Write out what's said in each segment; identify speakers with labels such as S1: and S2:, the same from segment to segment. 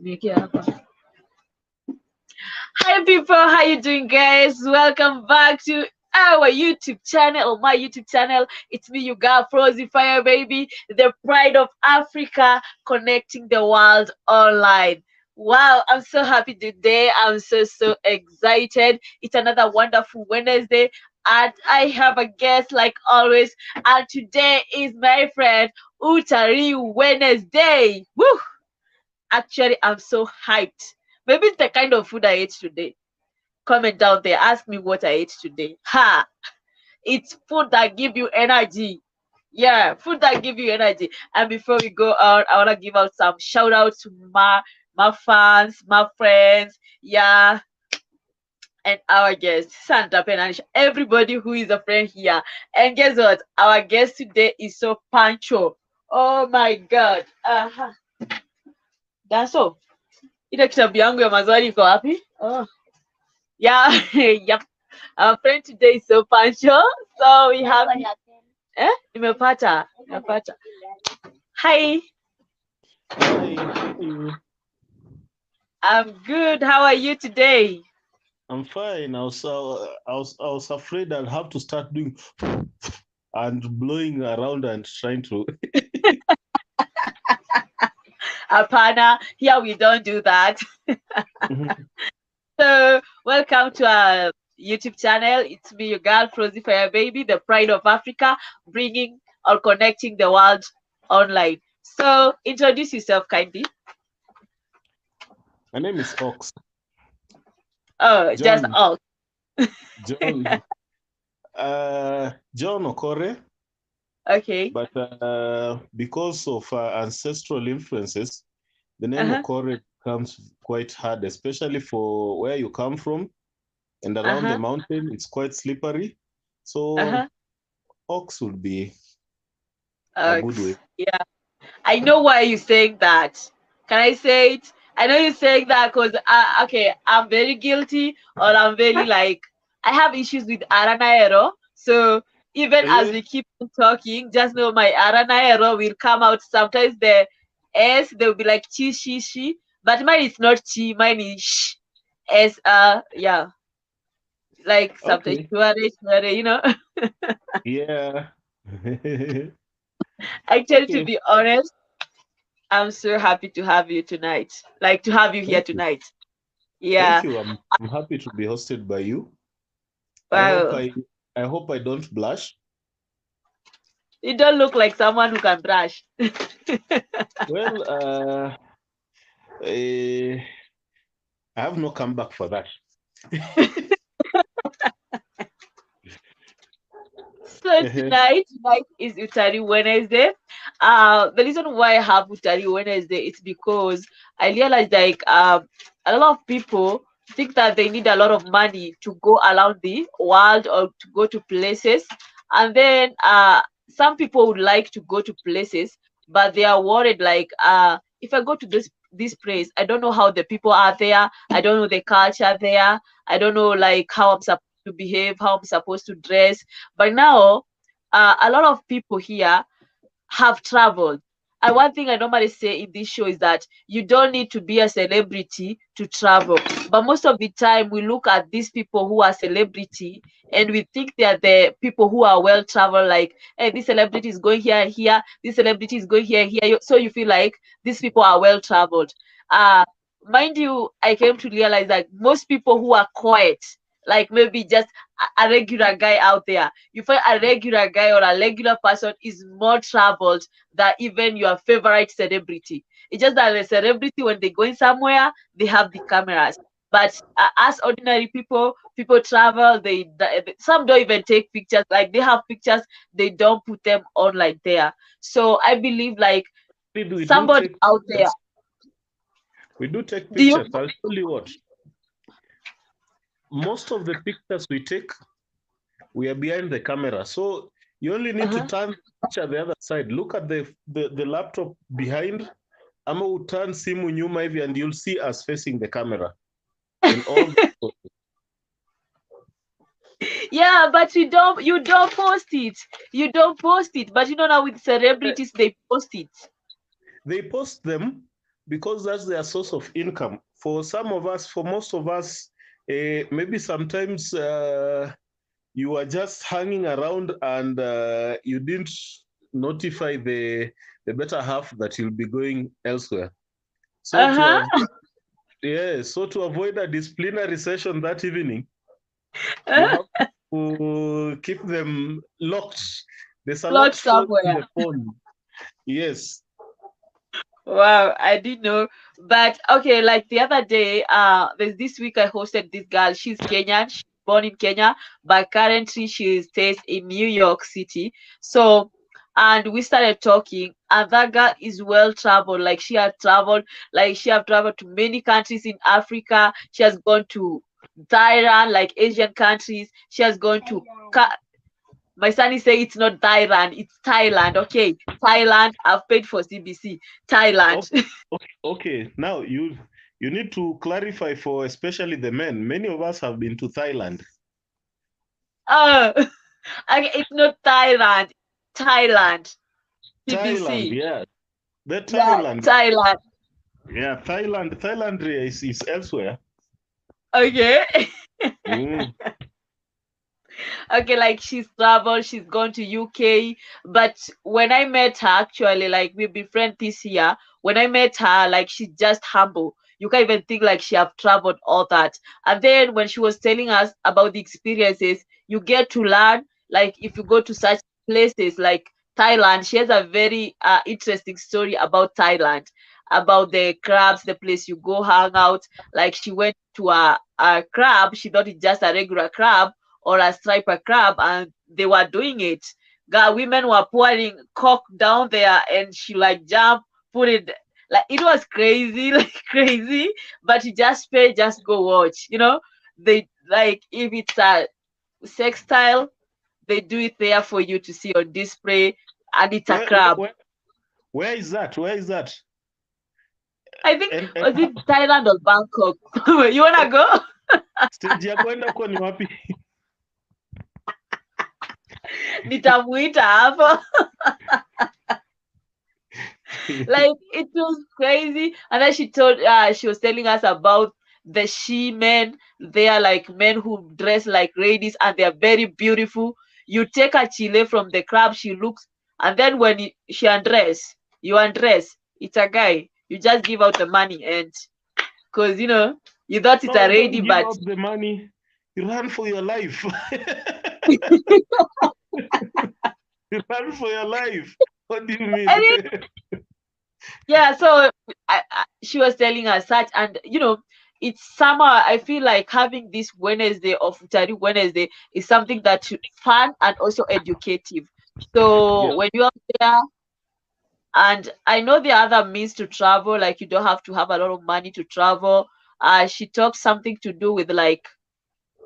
S1: Hi people, how you doing guys? Welcome back to our YouTube channel, my YouTube channel. It's me, you got Flozie Fire Baby, the pride of Africa, connecting the world online. Wow, I'm so happy today. I'm so excited. It's another wonderful Wednesday. And I have a guest like always. And today is my friend Utalii Wednesday. Woo! Actually, I'm so hyped. Maybe it's the kind of food I ate today. Comment down there. Ask me what I ate today. Ha! It's food that give you energy. Yeah, food that give you energy. And before we go out, I wanna give out some shout out to my fans, my friends, yeah, and our guests, Santa Penanish, everybody who is a friend here. And guess what? Our guest today is so pancho. Oh my god. That's all. Ile kitabu yangu ya maswali iko wapi? Oh. Yeah, yep. Our friend today is so punctual. So we have nimepata. Hi.
S2: Hi, how are you?
S1: I'm good. How are you today?
S2: I'm fine. I was afraid I'll have to start doing and blowing around and trying to.
S1: Apana, here we don't do that. So welcome to our YouTube channel. It's me, your girl, Flozie Fire Baby, the pride of Africa, bringing or connecting the world online. So introduce yourself kindly.
S2: My name is Ox.
S1: Oh, just
S2: John.
S1: all.
S2: John. John Okore.
S1: Okay.
S2: But because of ancestral influences, the name Okore comes quite hard, especially for where you come from and around the mountain. It's quite slippery. So Ox would be a good way.
S1: Yeah. I know why you're saying that. Can I say it? I know you're saying that because okay, I'm very guilty, or I'm very like I have issues with Aranaero. So even as we keep on talking, just know my Aranaero will come out. Sometimes the S they'll be like chi shi shi, but mine is not chi, mine is sh. S yeah. Like sometimes you know.
S2: Yeah.
S1: Actually, to be honest, I'm so happy to have you tonight. Like to have you here tonight. Yeah.
S2: Thank you. I'm happy to be hosted by you.
S1: Wow.
S2: I hope I don't blush.
S1: You don't look like someone who can brush.
S2: Well, I have no comeback for that.
S1: So tonight is Utalii Wednesday. The reason why I have Utalii Wednesday is because I realized like a lot of people think that they need a lot of money to go around the world or to go to places, and then some people would like to go to places, but they are worried like if I go to this place, I don't know how the people are there, I don't know the culture there, I don't know like how I'm supposed to behave, how I'm supposed to dress. But now, a lot of people here have traveled. And one thing I normally say in this show is that you don't need to be a celebrity to travel. But most of the time, we look at these people who are celebrity and we think they are the people who are well traveled. Like, hey, this celebrity is going here, here. This celebrity is going here, here. So you feel like these people are well traveled. Mind you, I came to realize that most people who are quiet, like maybe just a regular guy out there, you find a regular guy or a regular person is more traveled than even your favorite celebrity. It's just that the celebrity, when they going somewhere, they have the cameras. But as ordinary people travel. Some don't even take pictures. Like they have pictures, they don't put them online there. So I believe like somebody out there.
S2: We do take pictures. I'll tell you what. Most of the pictures we take, we are behind the camera. So you only need to turn the other side. Look at the laptop behind. Ama turn simu nyuma hivi and you'll see us facing the camera. In all
S1: Yeah, but you don't post it. You don't post it. But you know now with celebrities they post it.
S2: They post them, because that's their source of income. For some of us, for most of us, maybe sometimes you are just hanging around and you didn't notify the better half that you'll be going elsewhere. So to avoid a disciplinary session that evening, you have to keep them locked. There's a
S1: Locked
S2: locked phone in
S1: somewhere.
S2: the phone. Yes.
S1: Wow, I didn't know. But okay, like the other day, there's this week I hosted this girl. She's Kenyan, she's born in Kenya, but currently she stays in New York City. So, and we started talking, and that girl is well traveled. Like she have traveled to many countries in Africa. She has gone to Thailand, like Asian countries. She has gone to my son is saying it's not Thailand, it's Thailand. Okay, Thailand. I've paid for CBC. Thailand.
S2: Okay. Now you need to clarify for especially the men. Many of us have been to Thailand.
S1: Oh, okay, it's not Thailand. Thailand.
S2: Thailand,
S1: CBC.
S2: yeah. The
S1: Yeah,
S2: Thailand.
S1: Thailand.
S2: Yeah, Thailand. Thailand is elsewhere.
S1: Okay.
S2: Mm.
S1: Okay, like she's traveled, she's gone to UK. But when I met her, actually, like we've been friends this year. When I met her, like she's just humble. You can't even think like she have traveled all that. And then when she was telling us about the experiences, you get to learn. Like if you go to such places like Thailand, she has a very interesting story about Thailand, about the crabs, the place you go hang out. Like she went to a crab, she thought it's just a regular crab or a striper crab, and they were doing it. God, women were pouring coke down there, and she like jump, put it like it was crazy, like crazy. But you just pay, just go watch. They like if it's a sex style, they do it there for you to see on display, and it's a
S2: Where,
S1: crab.
S2: where, where is that? Where is that?
S1: I think
S2: And
S1: was it Thailand or Bangkok? You wanna go?
S2: stage ya kwenda kwa ni wapi?
S1: Nitamuita hapo. Like it was crazy. And then she was telling us about the she men. They are like men who dress like ladies and they are very beautiful. You take a chile from the crab, she looks, and then when she undress, you undress, it's a guy. You just give out the money, and because you thought it's
S2: No,
S1: a
S2: you don't
S1: lady,
S2: give
S1: but
S2: out the money. You run for your life. You run for your life. What do you mean?
S1: yeah. So she was telling us such, and it's summer. I feel like having this Wednesday of Utalii Wednesday is something that fun and also educative. So
S2: Yeah.
S1: when you are there, and I know there are other means to travel, like you don't have to have a lot of money to travel. She talked something to do with like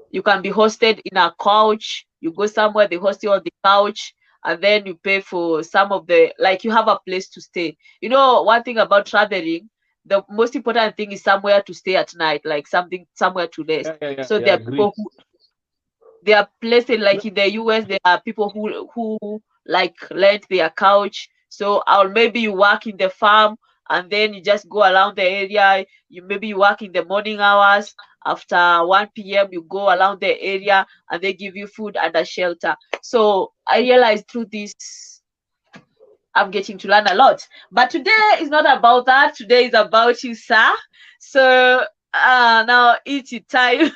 S1: you can be hosted in a couch. You go somewhere, they host you on the couch, and then you pay for some of the like you have a place to stay. One thing about traveling, the most important thing is somewhere to stay at night, like somewhere to rest. So
S2: Yeah,
S1: there are
S2: agree.
S1: people who there are places like in the US, there are people who like rent their couch. So or maybe you work in the farm and then you just go around the area. You work in the morning hours. After 1 p.m., you go around the area and they give you food and a shelter. So I realized through this, I'm getting to learn a lot. But today is not about that. Today is about you, sir. So now it's your time.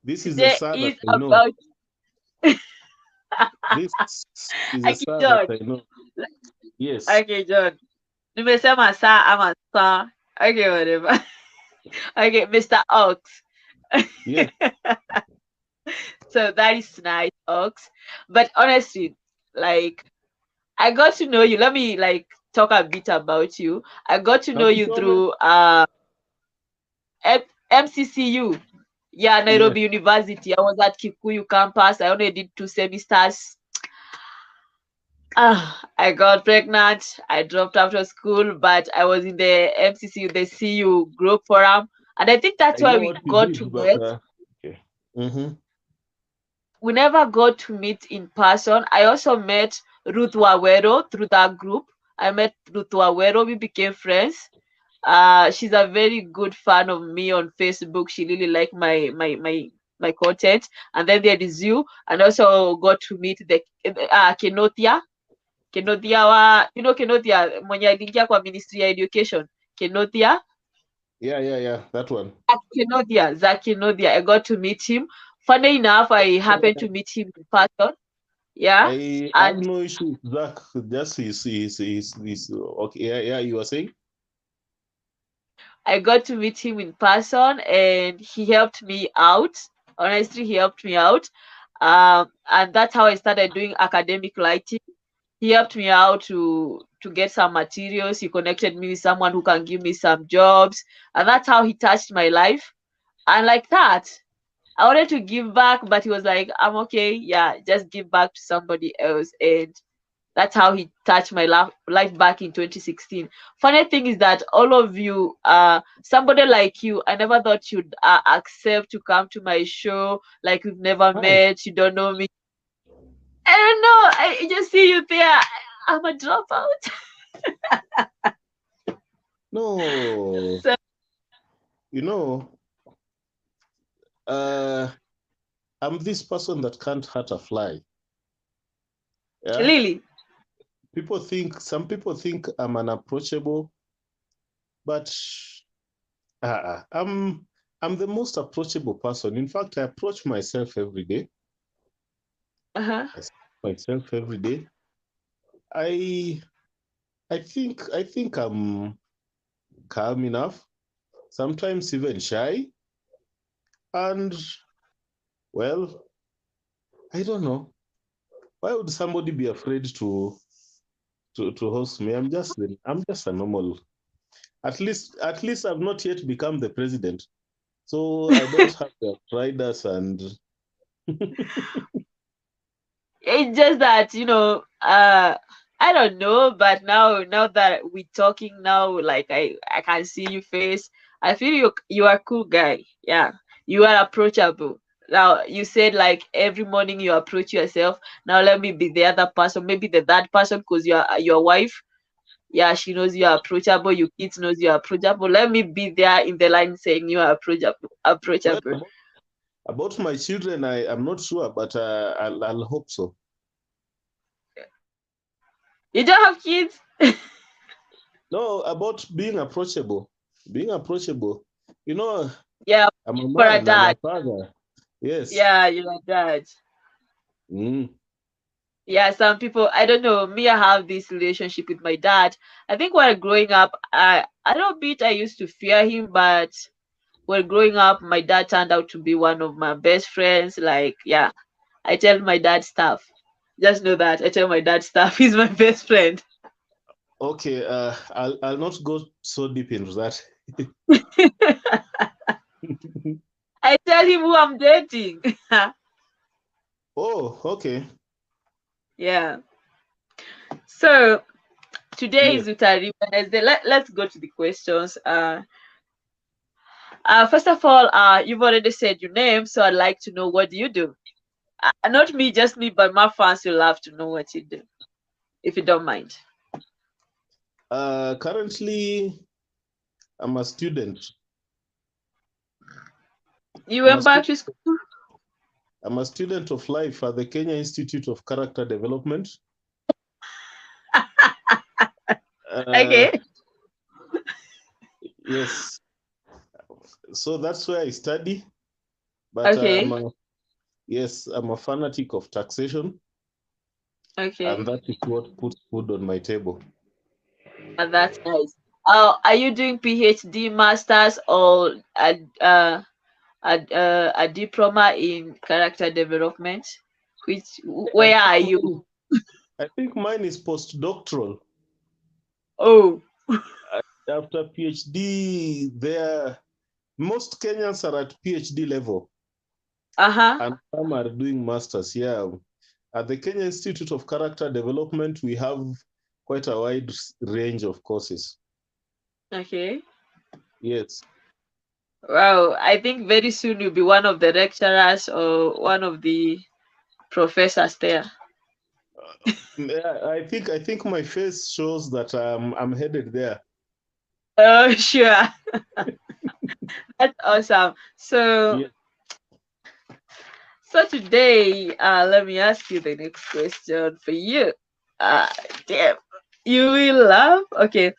S2: This is a
S1: Today
S2: sir that
S1: is
S2: I know.
S1: about
S2: This is a
S1: okay,
S2: sir that
S1: John.
S2: I know. Yes.
S1: Okay, John. Nimesema saa ama saa. Okay, whatever. Okay, Mr. Ox.
S2: Yeah.
S1: So that is nice, Ox. But honestly, like I got to know you. Let me like talk a bit about you. I got to know you
S2: Nakisome.
S1: through MCCU. Yeah,
S2: Yes.
S1: Nairobi University. I was at Kikuyu campus. I only did 2 semesters. I got pregnant. I dropped after school, but I was in the MCCU, the CU group forum, and I think that's
S2: I
S1: why
S2: know
S1: we
S2: what you
S1: got to
S2: did, but
S1: meet.
S2: okay. Mm-hmm.
S1: We never got to meet in person. I also met Ruth Wawero through that group. I met Ruth Wawero. We became friends. She's a very good fan of me on Facebook. She really liked my content. And then there is you, and also got to meet the Kenothia. Kenothia mwenye aliingia kwa Ministry ya Education. Kenothia.
S2: Yeah, that one.
S1: Zach Kenothia. I got to meet him. Funny enough, I happened to meet him in person. Yeah.
S2: I have
S1: And
S2: no issue with Zach. Just his okay. Yeah, you were saying?
S1: I got to meet him in person and he helped me out. Honestly, he helped me out. And that's how I started doing academic writing. He helped me out to get some materials. He connected me with someone who can give me some jobs. And that's how he touched my life. And like that, I wanted to give back, but he was like, I'm okay. Yeah, just give back to somebody else. And that's how he touched my life back in 2016. Funny thing is that all of you, somebody like you, I never thought you'd accept to come to my show. Like we've never
S2: Hi.
S1: met, you don't know me. I don't know. I just see you there. I'm a dropout.
S2: No,
S1: So,
S2: you know, uh, I'm this person that can't hurt a fly. Yeah.
S1: Lily.
S2: Some people think I'm unapproachable, but I'm the most approachable person. In fact, I approach myself every day.
S1: Uh-huh.
S2: I see myself every day. I I think I'm calm enough, sometimes even shy, and well, I don't know. Why would somebody be afraid to host me? I'm just a normal. At least I've not yet become the president, so I don't have the riders and
S1: It's just that, I don't know, but now that we're talking now, like I can see your face. I feel you are a cool guy. Yeah. You are approachable. Now you said like every morning you approach yourself. Now let me be the other person, maybe the third person, because you are your wife. Yeah, she knows you are approachable. Your kids knows you are approachable. Let me be there in the line saying you are approachable.
S2: well,
S1: Approachable.
S2: about my children, I am not sure, but I'll hope so.
S1: You don't have kids?
S2: No, about being approachable. Being approachable. You know,
S1: Yeah,
S2: I'm a
S1: for a
S2: man, I'm a
S1: dad.
S2: father. Yes.
S1: Yeah, you're a dad.
S2: Mm.
S1: Yeah, some people, I don't know. Me, I have this relationship with my dad. I think while growing up, I don't bit I used to fear him, but while growing up, my dad turned out to be one of my best friends. Like, yeah, I tell my dad stuff. Just know that I tell my dad stuff. He's my best friend.
S2: Okay, I'll not go so deep into that.
S1: I tell him who I'm dating.
S2: Oh, okay.
S1: Yeah. So today
S2: Yes.
S1: is Utalii Wednesday. Let's go to the questions. First of all, you've already said your name, so I'd like to know what do you do? Not me, just me, but my fans will love to know what you do, if you don't mind.
S2: Currently, I'm a student.
S1: You
S2: I'm a
S1: went back
S2: student.
S1: to school?
S2: I'm a student of life at the Kenya Institute of Character Development. Uh,
S1: Okay.
S2: yes. So that's where I study. But
S1: Okay.
S2: yes, I'm a fanatic of taxation, and
S1: Okay.
S2: that is what puts food on my table.
S1: That's nice. Are you doing PhD, masters, or a diploma in character development?
S2: I
S1: Where
S2: think
S1: are you?
S2: mine, I think mine is postdoctoral.
S1: Oh.
S2: After PhD, there most Kenyans are at PhD level,
S1: Uh-huh.
S2: and some are doing masters. Yeah, at the Kenya Institute of Character Development, we have quite a wide range of courses.
S1: Okay.
S2: Yes.
S1: Wow. I think very soon you'll be one of the lecturers or one of the professors there.
S2: I think my face shows that I'm headed there.
S1: Oh, sure. That's awesome. So,
S2: Yeah.
S1: so today, let me ask you the next question for you. Uh, damn, you will laugh. Okay,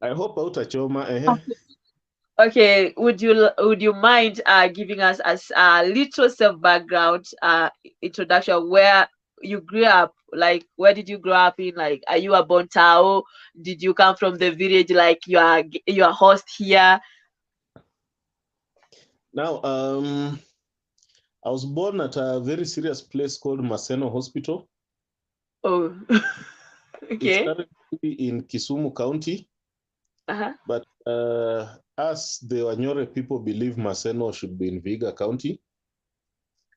S2: I hope Choma.
S1: okay. Would you mind giving us a little self background introduction where you grew up? Like, where did you grow up in? Like, are you a Bontao? Did you come from the village? Like, you are host here?
S2: Now, I was born at a very serious place called Maseno Hospital.
S1: Oh,
S2: It's
S1: okay.
S2: currently in Kisumu County,
S1: Uh-huh.
S2: but us, the Wanyore people, believe Maseno should be in Viga County.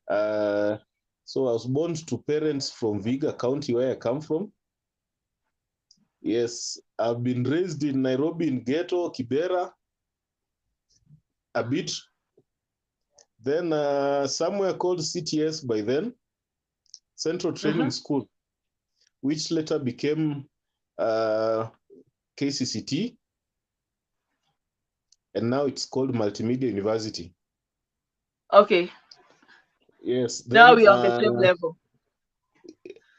S2: Uh, so I was born to parents from Viga County, where I come from. Yes, I've been raised in Nairobi, in Ghetto, Kibera, a bit. Then somewhere called CTS by then, Central Training
S1: Uh-huh.
S2: School, which later became uh, KCCT, and now it's called Multimedia University.
S1: Okay.
S2: Yes,
S1: Now
S2: then
S1: we're on the same level.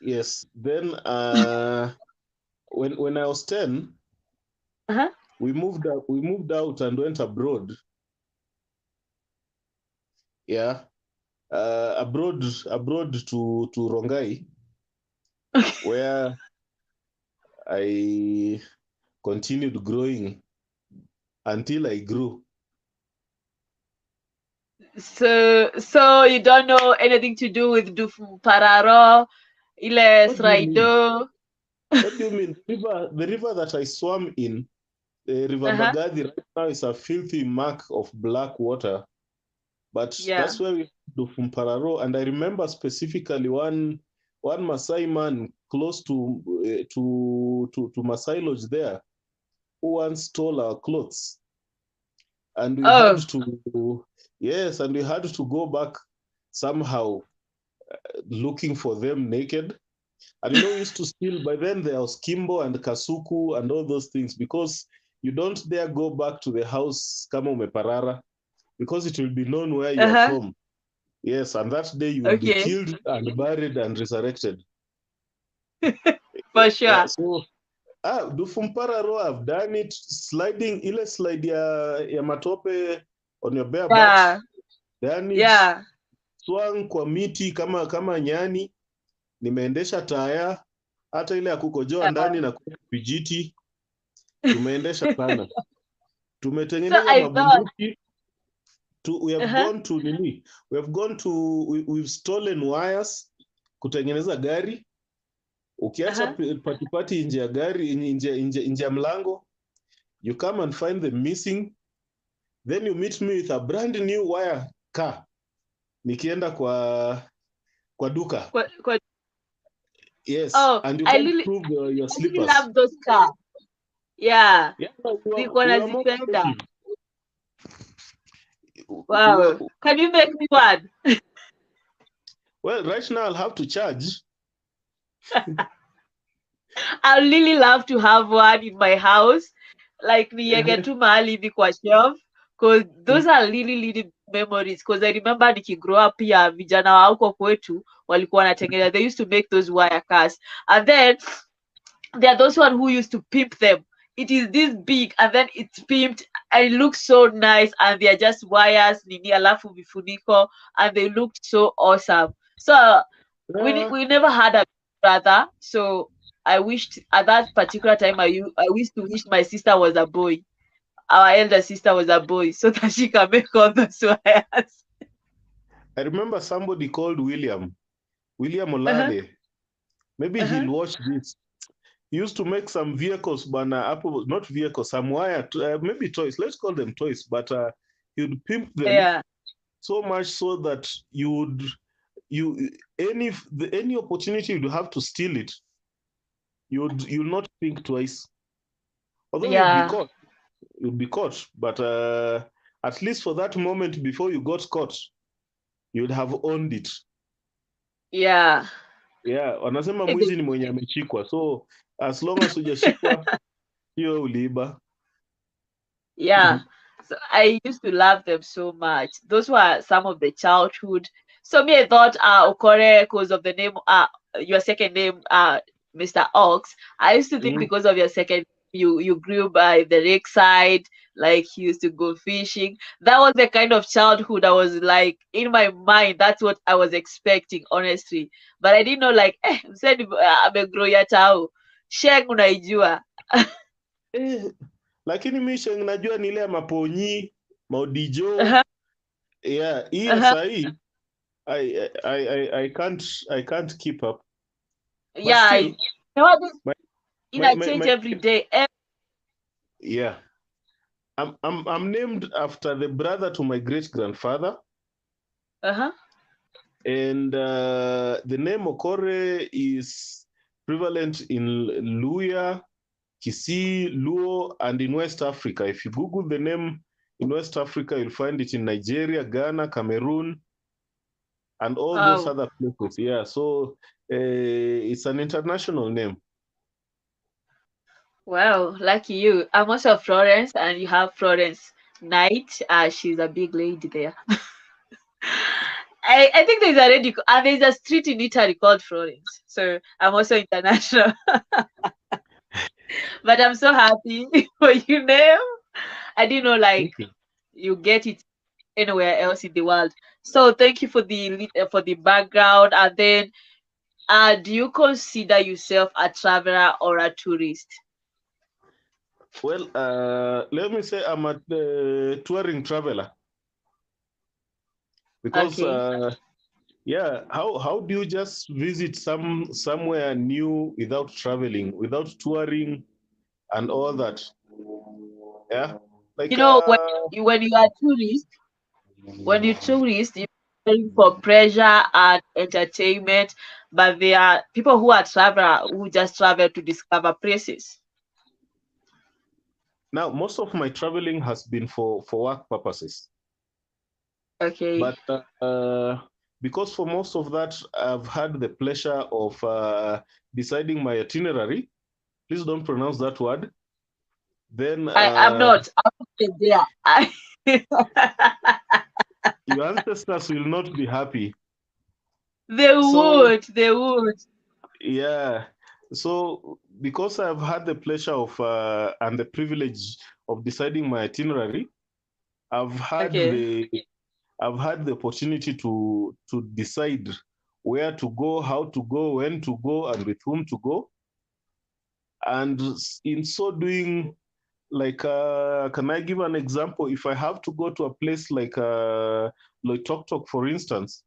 S2: yes, then when I was 10,
S1: Uh-huh.
S2: we moved out and went abroad. Yeah, abroad to Rongai, where I continued growing until I grew.
S1: So you don't know anything to do with Dufu Pararo, Ile
S2: What do you mean?
S1: Sraido?
S2: What do you mean? The river that I swam in, the River
S1: Uh-huh.
S2: Magadi, right now is a filthy mark of black water. But
S1: Yeah.
S2: that's where we do Fumpararo. And I remember specifically one Maasai man close to Maasai Lodge there who once stole our clothes. And we had
S1: Oh.
S2: to, yes, and we had to go back somehow looking for them naked. And we used to steal, by then there was Kimbo and Kasuku and all those things, because you don't dare go back to the house kama umeparara, because it will be known where you are
S1: Uh-huh.
S2: from. Yes, and that day you will be
S1: Okay.
S2: killed and buried and resurrected.
S1: For
S2: Yeah,
S1: sure.
S2: so Dufumpararo, I've done it, sliding, ile slide ya matope on your bare butt,
S1: Yeah.
S2: done it,
S1: Yeah.
S2: swang kwa miti kama nyani, nimeendesha taya, hata ile ya kukojoa ndani na vijiti, tumeendesha sana.
S1: So
S2: Tumetengeneza
S1: I thought,
S2: mabunduki, we have
S1: uh-huh.
S2: gone to nini? We've stolen wires kutengeneza gari. Ukiacha
S1: Uh-huh.
S2: patipati nje ya gari, nje ya mlango, you come and find them missing, then you meet me with a brand new wire car nikienda kwa duka.
S1: Kwa-
S2: Yes,
S1: Oh,
S2: and you can't prove your
S1: I really
S2: slippers.
S1: love those cars. Yeah.
S2: Yeah,
S1: Nilikuwa
S2: we are more
S1: nazipenda.
S2: creative.
S1: Wow. Can you make me one?
S2: Well, right now I'll have to charge.
S1: I really love to have one in my house. Like niweke tu mahali hivi kwa shelf. Cause those are really memories. Cause I remember nikigrow up pia vijana wa huko kwetu walikuwa wanatengeneza. They used to make those wire cars. And then there are those one who used to pimp them. It is this big and then it's pimped and it looks so nice and they are just wires nini alafu vifuniko and they looked so awesome. So
S2: Yeah.
S1: we never had a brother, so I wished at that particular time I used to wish my sister was a boy. Our elder sister was a boy so that she can make all those wires.
S2: I remember somebody called William
S1: Uh-huh.
S2: Olade. Maybe
S1: Uh-huh.
S2: he'll watch this. He used to make some vehicles, but not vehicles, some wire, maybe toys. Let's call them toys, but he'd pimp them
S1: Yeah.
S2: so much so that you any opportunity you'd have to steal it, you'll not think twice. Although
S1: Yeah.
S2: you'd be caught, but at least for that moment before you got caught, you'd have owned it.
S1: Yeah.
S2: Yeah, wanasema
S1: Hey,
S2: mwizi ni mwenye ameshikwa. So as long as hujashikwa, hiyo uliiba.
S1: Yeah. So I used to love them so much. Those were some of the childhood. So me, I thought Okore, because of the name your second name Mr. Ox. I used to think
S2: Mm.
S1: because of your second you grew by the lake side, like you used to go fishing. That was the kind of childhood I was like in my mind. That's what I was expecting, honestly. But I didn't know like said amegrow ya tao. Sheng unaijua.
S2: Eh, lakini mi sheng najua ni ile ya maponyi, maudijo.
S1: Uh-huh,
S2: Yeah, hii ya
S1: uh-huh.
S2: sahi I can't keep up. But
S1: Yeah,
S2: still
S1: you know what?
S2: my
S1: It change
S2: my
S1: every day.
S2: yeah. I'm named after the brother to my great grandfather,
S1: Uh-huh.
S2: and the name Okore is prevalent in Luya, Kisii, Luo, and in West Africa. If you Google the name in West Africa, you'll find it in Nigeria, Ghana, Cameroon, and all those
S1: Oh,
S2: other places. Yeah, so it's an international name.
S1: well, lucky you. I'm also Florence, and you have Florence Knight. She's a big lady there. I think there's already there's a street in Italy called Florence. So I'm also international. But I'm so happy for you name. I didn't know like
S2: Okay.
S1: you get it anywhere else in the world. So thank you for the background. And then do you consider yourself a traveler or a tourist?
S2: Well, let me say I'm a touring traveler because
S1: Okay.
S2: yeah, how do you just visit somewhere new without traveling, without touring and all that? Yeah,
S1: You
S2: like
S1: know, when you are tourist, when you tourist, you're going for pleasure and entertainment, but there are people who are traveler who just travel to discover places.
S2: now most of my traveling has been for work purposes,
S1: Okay.
S2: but because for most of that I've had the pleasure of deciding my itinerary. Please don't pronounce that word. Then
S1: I'm not. I'm not there.
S2: your ancestors will not be happy.
S1: They
S2: So
S1: would. They would.
S2: yeah, so because I've had the pleasure of and the privilege of deciding my itinerary, I've had
S1: Okay.
S2: the I've had the opportunity to decide where to go, how to go, when to go, and with whom to go. And in so doing, like, can I give an example? If I have to go to a place like Loitoktok, for instance,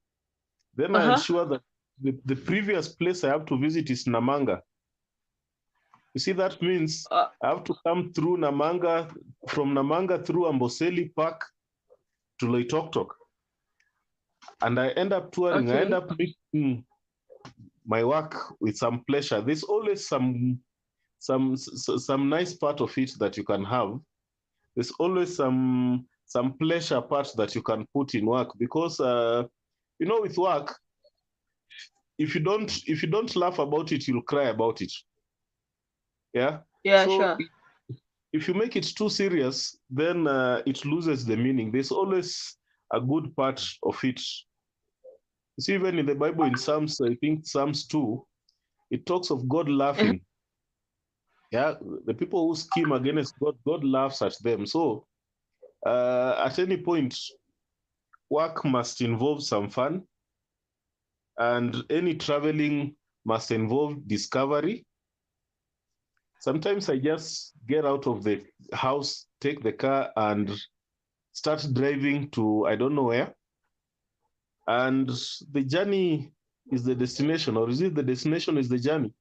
S2: then I
S1: Uh-huh.
S2: ensure that the previous place I have to visit is Namanga. You see, that means
S1: Uh,
S2: I have to come through Namanga, from Namanga through Amboseli Park to Loitoktok. And I end up touring, I end
S1: okay.
S2: up making my work with some pleasure. There's always some nice part of it that you can have. There's always some pleasure parts that you can put in work because you know, with work, if you don't laugh about it, you'll cry about it. Yeah.
S1: Yeah,
S2: So
S1: sure.
S2: if you make it too serious, then it loses the meaning. There's always a good part of it. You see, even in the Bible, in Psalms, I think Psalms 2, it talks of God
S1: Uh-huh.
S2: laughing. Yeah, the people who scheme against God, God laughs at them. So at any point, work must involve some fun, and any traveling must involve discovery. Sometimes I just get out of the house, take the car, and start driving to I don't know where. And the journey is the destination, or is it the destination is the journey?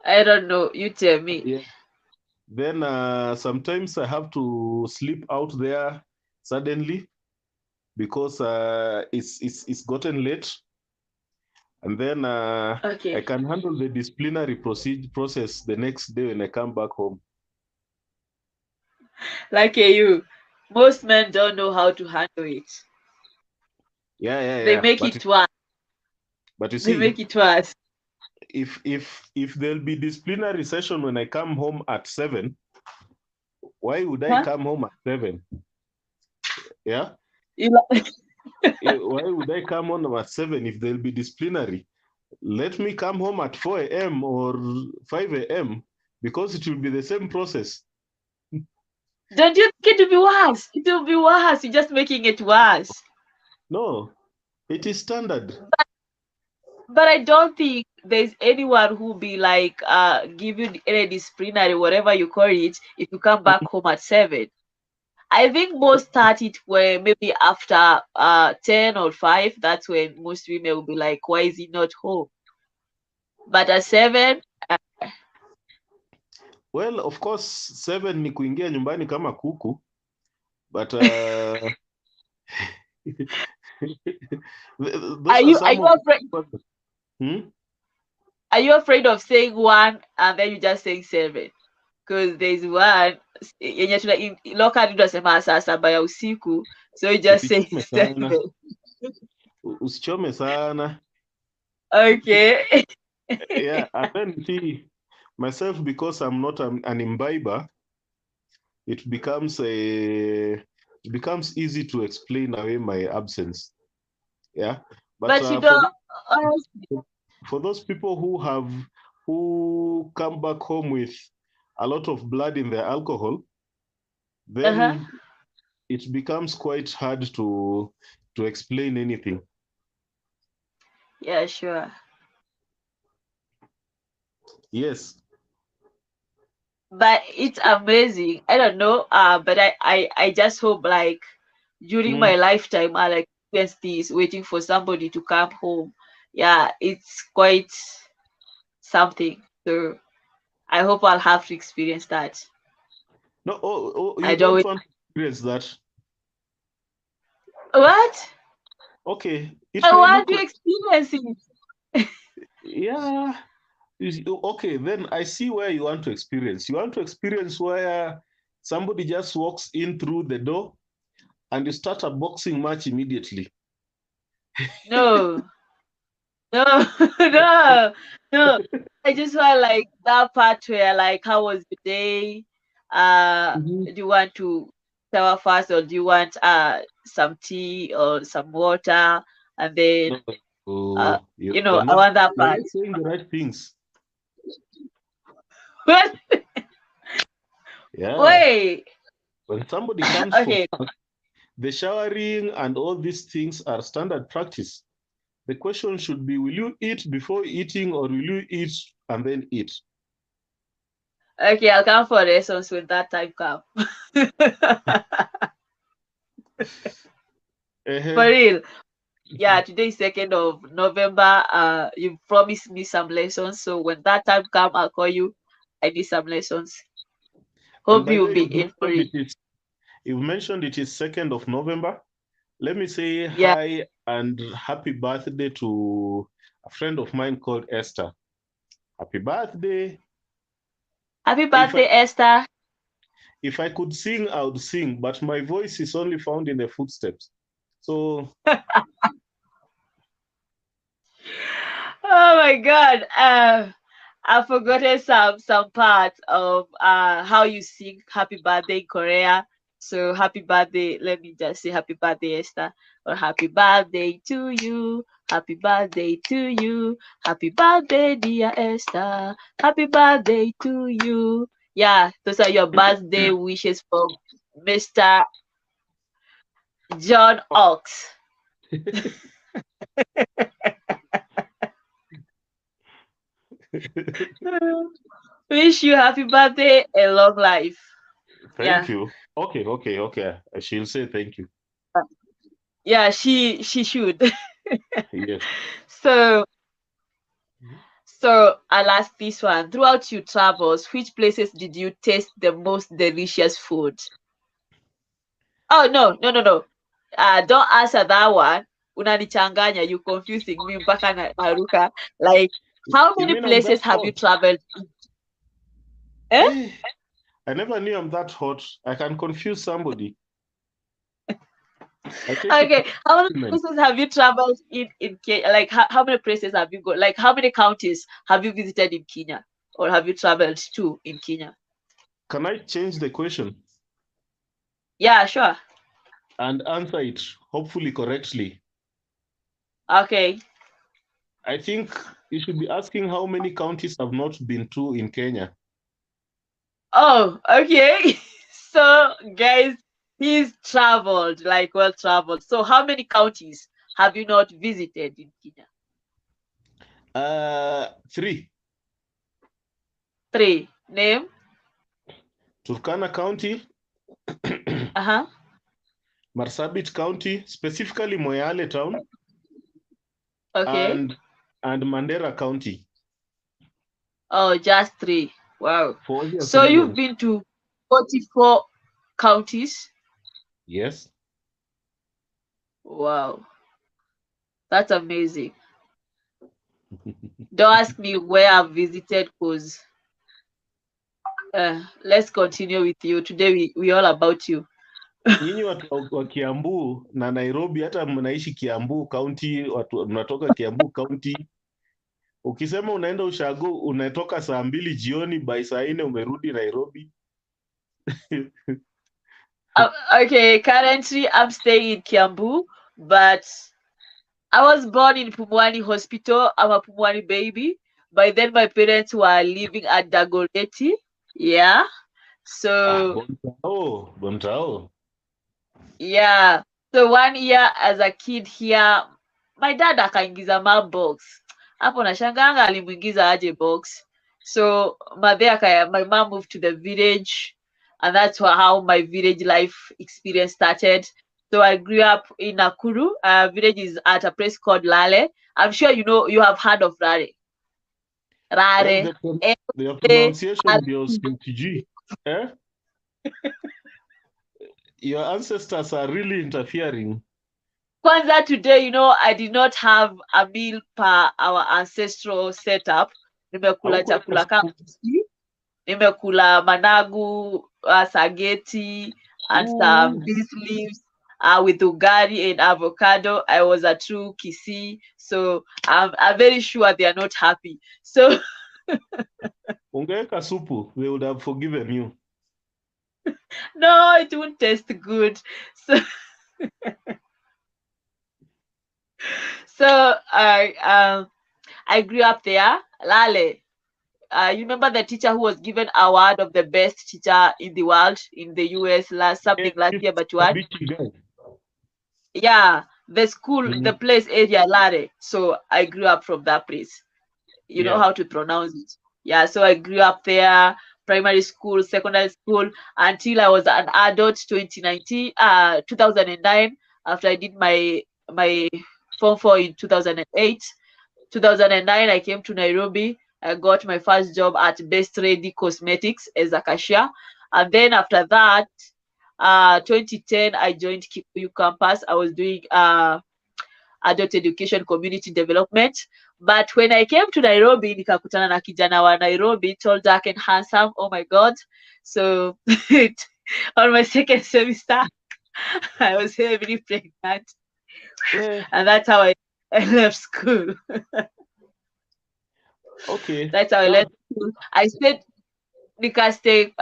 S1: I don't know. You tell me.
S2: Yeah. Then sometimes I have to sleep out there suddenly because it's gotten late, and then I
S1: Okay.
S2: can handle the disciplinary process the next day when I come back home.
S1: Like you. Most men don't know how to handle it.
S2: Yeah, yeah,
S1: They
S2: yeah.
S1: make it work.
S2: But you
S1: They
S2: see,
S1: make it worse.
S2: if there'll be disciplinary session when I come home at 7, why would I
S1: Huh?
S2: come home at 7? Yeah.
S1: You
S2: Why would I come home at 7 if there'll be disciplinary? Let me come home at 4 a.m. or 5 a.m. because it will be the same process.
S1: don't you think it will be worse? It will be worse. You're just making it worse.
S2: No, it is standard.
S1: But I don't think there's anyone who be like give you any disciplinary, whatever you call it, if you come back home at 7. I think most start it where maybe after 10 or 5, that's when most women will be like, why is he not home? But at 7,
S2: Well, of course 7 ni kuingia nyumbani kama kuku, but
S1: are
S2: those are
S1: you are
S2: some
S1: you
S2: of
S1: afraid
S2: hmm?
S1: are you afraid of saying 1 and then you just saying 7? Because there's one yenye locally tunasema saa saba ya usiku, so you just say
S2: Usichome
S1: 7.
S2: sana. Usichome sana.
S1: Okay.
S2: Yeah, and then see myself, because I'm not an imbiber, it becomes easy to explain away my absence. Yeah, but
S1: But you don't honestly.
S2: for those people who come back home with a lot of blood in their alcohol,
S1: Uh-huh.
S2: then it becomes quite hard to explain anything.
S1: Yeah, sure.
S2: Yes.
S1: But it's amazing. I don't know. But I just hope like during my
S2: Mm.
S1: lifetime I like experience this waiting for somebody to come home. Yeah, it's quite something. So I hope I'll have to experience that.
S2: No, you
S1: I
S2: don't
S1: don't
S2: want to experience that.
S1: what?
S2: Okay, it
S1: I
S2: may
S1: want
S2: look
S1: to
S2: like,
S1: experience it.
S2: yeah. Okay, then I see where you want to experience. You want to experience where somebody just walks in through the door and you start a boxing match immediately.
S1: No, no, no, no. I just want like that part where like how was the day?
S2: Mhm.
S1: Do you want to shower first or do you want some tea or some water? And then
S2: No, oh,
S1: I want that
S2: you're
S1: part.
S2: not saying the right things.
S1: What?
S2: Yeah.
S1: Wait.
S2: When somebody comes from
S1: Okay.
S2: the showering and all these things are standard practice. The question should be, will you eat before eating or will you eat and then eat?
S1: Okay, I'll come for lessons when that time comes. For
S2: Uh-huh.
S1: real. Yeah, today is 2nd of November. You promised me some lessons, so when that time come, I'll call you. I need some lessons.
S2: And
S1: Hope
S2: by the
S1: you'll
S2: way,
S1: be in for it.
S2: you've mentioned it is 2nd of November. Let me say
S1: Yeah.
S2: hi and happy birthday to a friend of mine called Esther. Happy birthday.
S1: Happy
S2: If I
S1: birthday, Esther.
S2: if I could sing, I would sing, but my voice is only found in the footsteps. So
S1: Oh my God. I've forgotten some parts of how you sing happy birthday in Korea. So happy birthday. Let me just say happy birthday, Esther. Or happy birthday to you. Happy birthday to you. Happy birthday, dear Esther. Happy birthday to you. Yeah, those are your birthday wishes from Mr. John Ox. Wish you happy birthday and long life.
S2: thank
S1: Yeah.
S2: you. Okay. She'll say thank you.
S1: Yeah, she should.
S2: Yes.
S1: So I'll ask this one. Throughout your travels, which places did you taste the most delicious food? Oh no. Don't answer that one. Unanichanganya, you confusing me mpaka naruka. Like, how
S2: You
S1: many
S2: mean I'm that
S1: places have you
S2: hot?
S1: traveled? Eh?
S2: I never knew I'm that hot. I can confuse somebody. I take it
S1: Okay,
S2: as
S1: how many
S2: compliment.
S1: places have you traveled in Kenya? Like, how many places have you got? Like, how many counties have you visited in Kenya, or have you traveled to in Kenya?
S2: Can I change the question
S1: Yeah, sure.
S2: and answer it hopefully correctly?
S1: Okay.
S2: I think you should be asking how many counties have not been to in Kenya.
S1: Oh, okay. So, guys, he's traveled, like well traveled. So, how many counties have you not visited in Kenya?
S2: Three.
S1: Three. Name?
S2: Turkana County,
S1: Uh-huh.
S2: Marsabit County, specifically Moyale Town,
S1: Okay.
S2: and Mandera County.
S1: Oh, just three. Wow.
S2: For your
S1: So you've
S2: civilians.
S1: been to 44 counties?
S2: Yes.
S1: Wow. That's amazing. Don't ask me where I've visited because let's continue with you. Today we all about you.
S2: Nyinyi watu wa Kiambu na Nairobi, hata mnaishi Kiambu County, watu mnatoka Kiambu County. Ukisema unaenda ushago, unatoka saa 2 jioni, by saa 4 umerudi Nairobi.
S1: Okay, currently I'm staying in Kiambu, but I was born in Pumwani Hospital. I'm a Pumwani baby. By then, my parents were living at Dagoretti. Yeah. So,
S2: Bontao, Bontao.
S1: yeah. So 1 year as a kid here, my dad akaingiza mom box. Hapo nashanganga alimuingiza aje box. So my mom moved to the village, and that's how my village life experience started. So I grew up in Nakuru. Village is at a place called Lale. I'm sure you have heard of Rare.
S2: Well,
S1: Rare.
S2: the
S1: Ere,
S2: pronunciation ndio sijui. Eh? Your ancestors are really interfering.
S1: Kwanza today, I did not have a meal per our ancestral setup. Nimekula
S2: Haukuweka
S1: chakula kama
S2: supu.
S1: nimekula managu, sageti, and some
S2: Ooh.
S1: beef leaves with ugari and avocado. I was a true Kisii, so I'm very sure they are not happy. So
S2: Ungeweka supu, they would have forgiven you.
S1: no, it won't taste good. So I grew up there. Lale. You remember the teacher who was given award of the best teacher in the world in the US last year, but what? Yeah, the school, the place area, Lare. So I grew up from that place. You know
S2: Yeah.
S1: how to pronounce it. Yeah, so I grew up there, primary school, secondary school, until I was an adult, 2009, after I did my form 4 in 2008. 2009, I came to Nairobi. I got my first job at Best Ready Cosmetics as a cashier. And then after that, 2010, I joined Kikuyu campus. I was doing adult education community development. But when I came to Nairobi, nikakutana na kijana wa Nairobi, tall, dark, and handsome. Oh my God. So on my second semester, I was heavily pregnant.
S2: Yeah.
S1: And that's how I left school.
S2: Okay.
S1: That's how I left school. I stayed Nikastay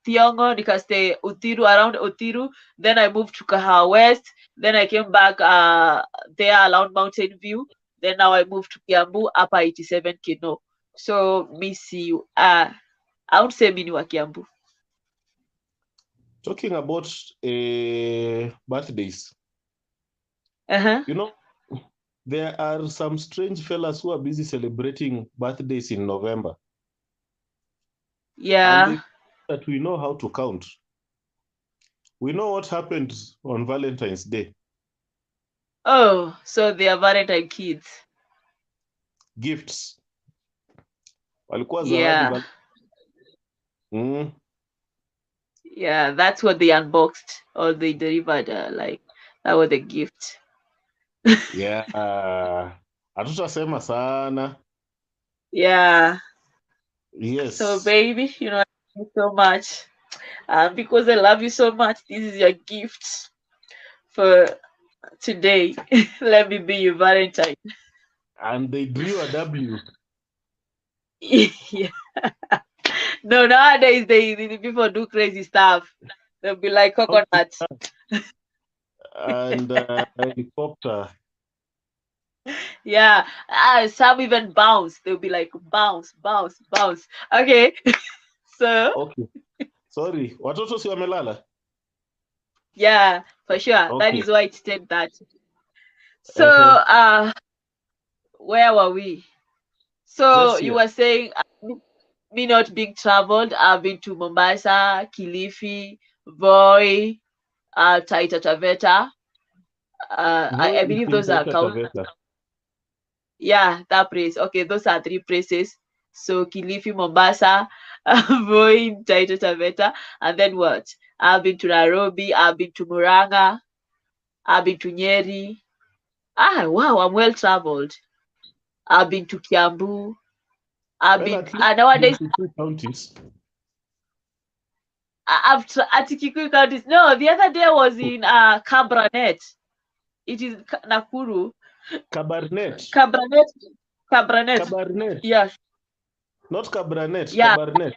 S1: Thiongo, Nikastay Utiru, around Utiru. Then I moved to Kahawa West. Then I came back there around Mountain View. Then now I moved to Kiambu, Upper 87 Kino. So see you. I would say mini wa Kiambu.
S2: Talking about birthdays.
S1: Uh-huh.
S2: You know, there are some strange fellas who are busy celebrating birthdays in November.
S1: Yeah.
S2: And that we know how to count. We know what happened on Valentine's Day.
S1: Oh, so they are Valentine kids.
S2: Gifts. Walikuwa zawadi.
S1: Yeah. Yeah, that's what they unboxed or they delivered. Like that was the gift.
S2: Yeah. Hatutasema sana.
S1: Yeah.
S2: Yes.
S1: So baby, I love you so much. Because I love you so much, this is your gift for today. Let me be your Valentine.
S2: And they drew a W.
S1: Yeah. No, nowadays the people do crazy stuff. They'll be like
S2: Okay.
S1: coconut.
S2: And helicopter.
S1: Yeah. Some even bounce. They'll be like bounce, bounce, bounce. Okay. So
S2: Okay. Sorry. Watoto si wamelala?
S1: yeah, for sure. That
S2: Okay.
S1: is why it's 10:30. So
S2: Uh-huh.
S1: where were we? So
S2: Just
S1: you
S2: here.
S1: were saying me not being traveled. I've been to Mombasa, Kilifi, Voi, Taita Taveta.
S2: Voi
S1: I
S2: is
S1: believe
S2: in
S1: those are
S2: Taita
S1: count.
S2: Taveta.
S1: Yeah, that place. Okay, those are three places. So Kilifi, Mombasa, Voi, Taita Taveta, and then what? I've been to Nairobi. I've been to Muranga. I've been to Nyeri. Wow, I'm well traveled. I've been to Kiambu. I've
S2: Well,
S1: been
S2: at least been
S1: nowadays
S2: to 2 counties.
S1: I've at Kikuyu counties. No, the other day I was in Cabranet. It is Nakuru.
S2: Cabernet.
S1: Cabranet. Cabranet.
S2: Cabernet.
S1: Yeah.
S2: Not Cabernet.
S1: Yeah.
S2: Cabernet.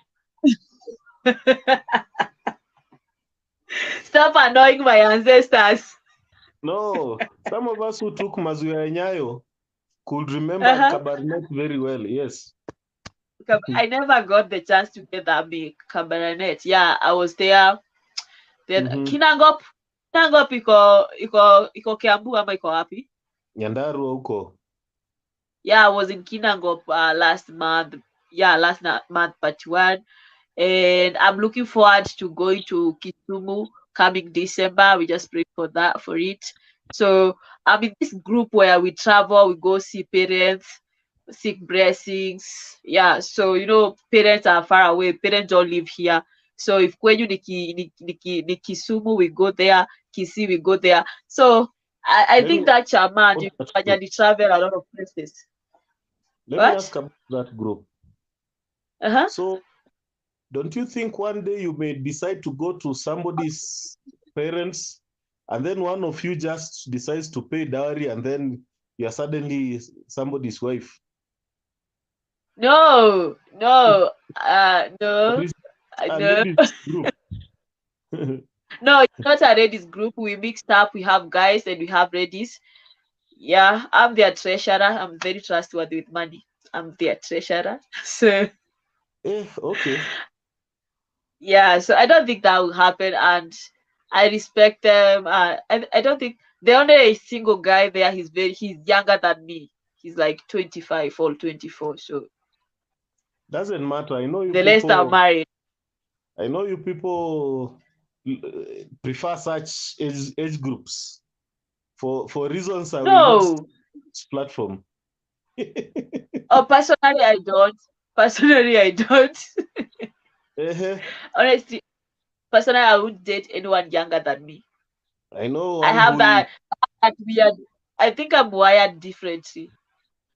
S1: Stop annoying my ancestors.
S2: No. Some of us who took Mazuya Nyayo could remember
S1: Uh-huh.
S2: Cabernet very well. Yes.
S1: I never got the chance to get that big Cabranet. Yeah, I was there. Then
S2: Mm-hmm.
S1: Kinangop. Kinangop iko Kiambu ama iko wapi?
S2: Nyandarua huko.
S1: Yeah, I was in Kinangop last month. Yeah, month, part one. And I'm looking forward to going to Kisumu coming December. We just pray for it. So I'm in this group where we travel, we go see parents, seek blessings. Yeah, so parents are far away. Parents don't live here. So if kwenyu ni Kisumu, we go there. Kisii, we go there. So I
S2: Let
S1: think
S2: me
S1: that chairman,
S2: ask that group.
S1: you travel a lot of places.
S2: Let me ask
S1: What?
S2: about that group.
S1: Uh-huh.
S2: So, don't you think one day you may decide to go to somebody's parents, and then one of you just decides to pay dowry, and then you're suddenly somebody's wife?
S1: No, no,
S2: Or
S1: no,
S2: is it a
S1: no,
S2: ladies group?
S1: no. It's not a ladies group. We mixed up. We have guys and we have ladies. Yeah, I'm their treasurer. I'm very trustworthy with money. I'm their treasurer. So
S2: Okay.
S1: yeah, so I don't think that will happen, and I respect them. I don't think the only a single guy there. He's younger than me. He's like 25 or 24. So
S2: Doesn't matter.
S1: the rest are married.
S2: I know you people prefer such age groups for reasons I will not
S1: No.
S2: state on this platform.
S1: Oh, personally, I don't. Personally, I don't.
S2: Uh-huh.
S1: Honestly, personally, I would date anyone younger than me.
S2: I know
S1: I
S2: one
S1: have
S2: who is
S1: that weird. I think I'm wired differently.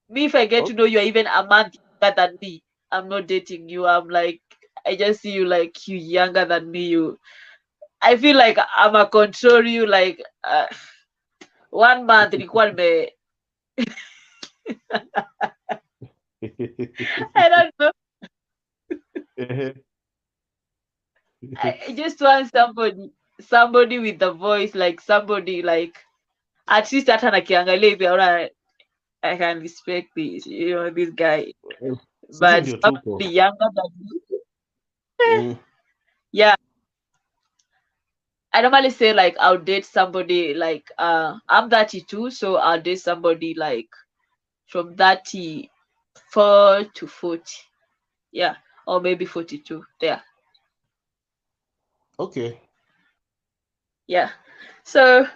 S1: Me, if I get to know you are even a month younger than me, I'm not dating you. I'm like, I just see you like you younger than me. I feel like I'ma control you. Like 1 month, nilikuwa I don't know.
S2: Uh-huh.
S1: I just want somebody with the voice, like somebody like at least hata nakiangalia hivi aona I can respect this guy.
S2: Sisi
S1: But
S2: ndio tuko.
S1: somebody younger than me.
S2: Mm.
S1: Yeah. I normally say like I'll date somebody like I'm 32, so I'll date somebody like from 34 to 40. Yeah. Or maybe 42. There.
S2: Okay.
S1: Yeah. So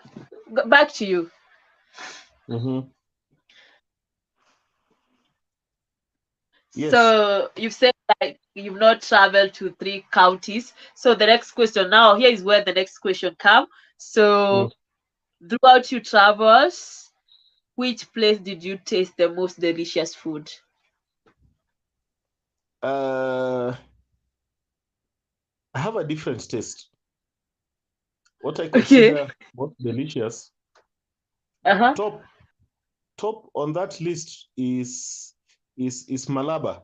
S1: back to you.
S2: Mm-hmm. Yes.
S1: So you've said like you've not traveled to 3 counties. So the next question now, here is where the next question come.
S2: Mm.
S1: So throughout your travels, which place did you taste the most delicious food?
S2: I have a different taste. what I
S1: Okay.
S2: consider most delicious.
S1: Uh-huh.
S2: Top on that list is Malaba,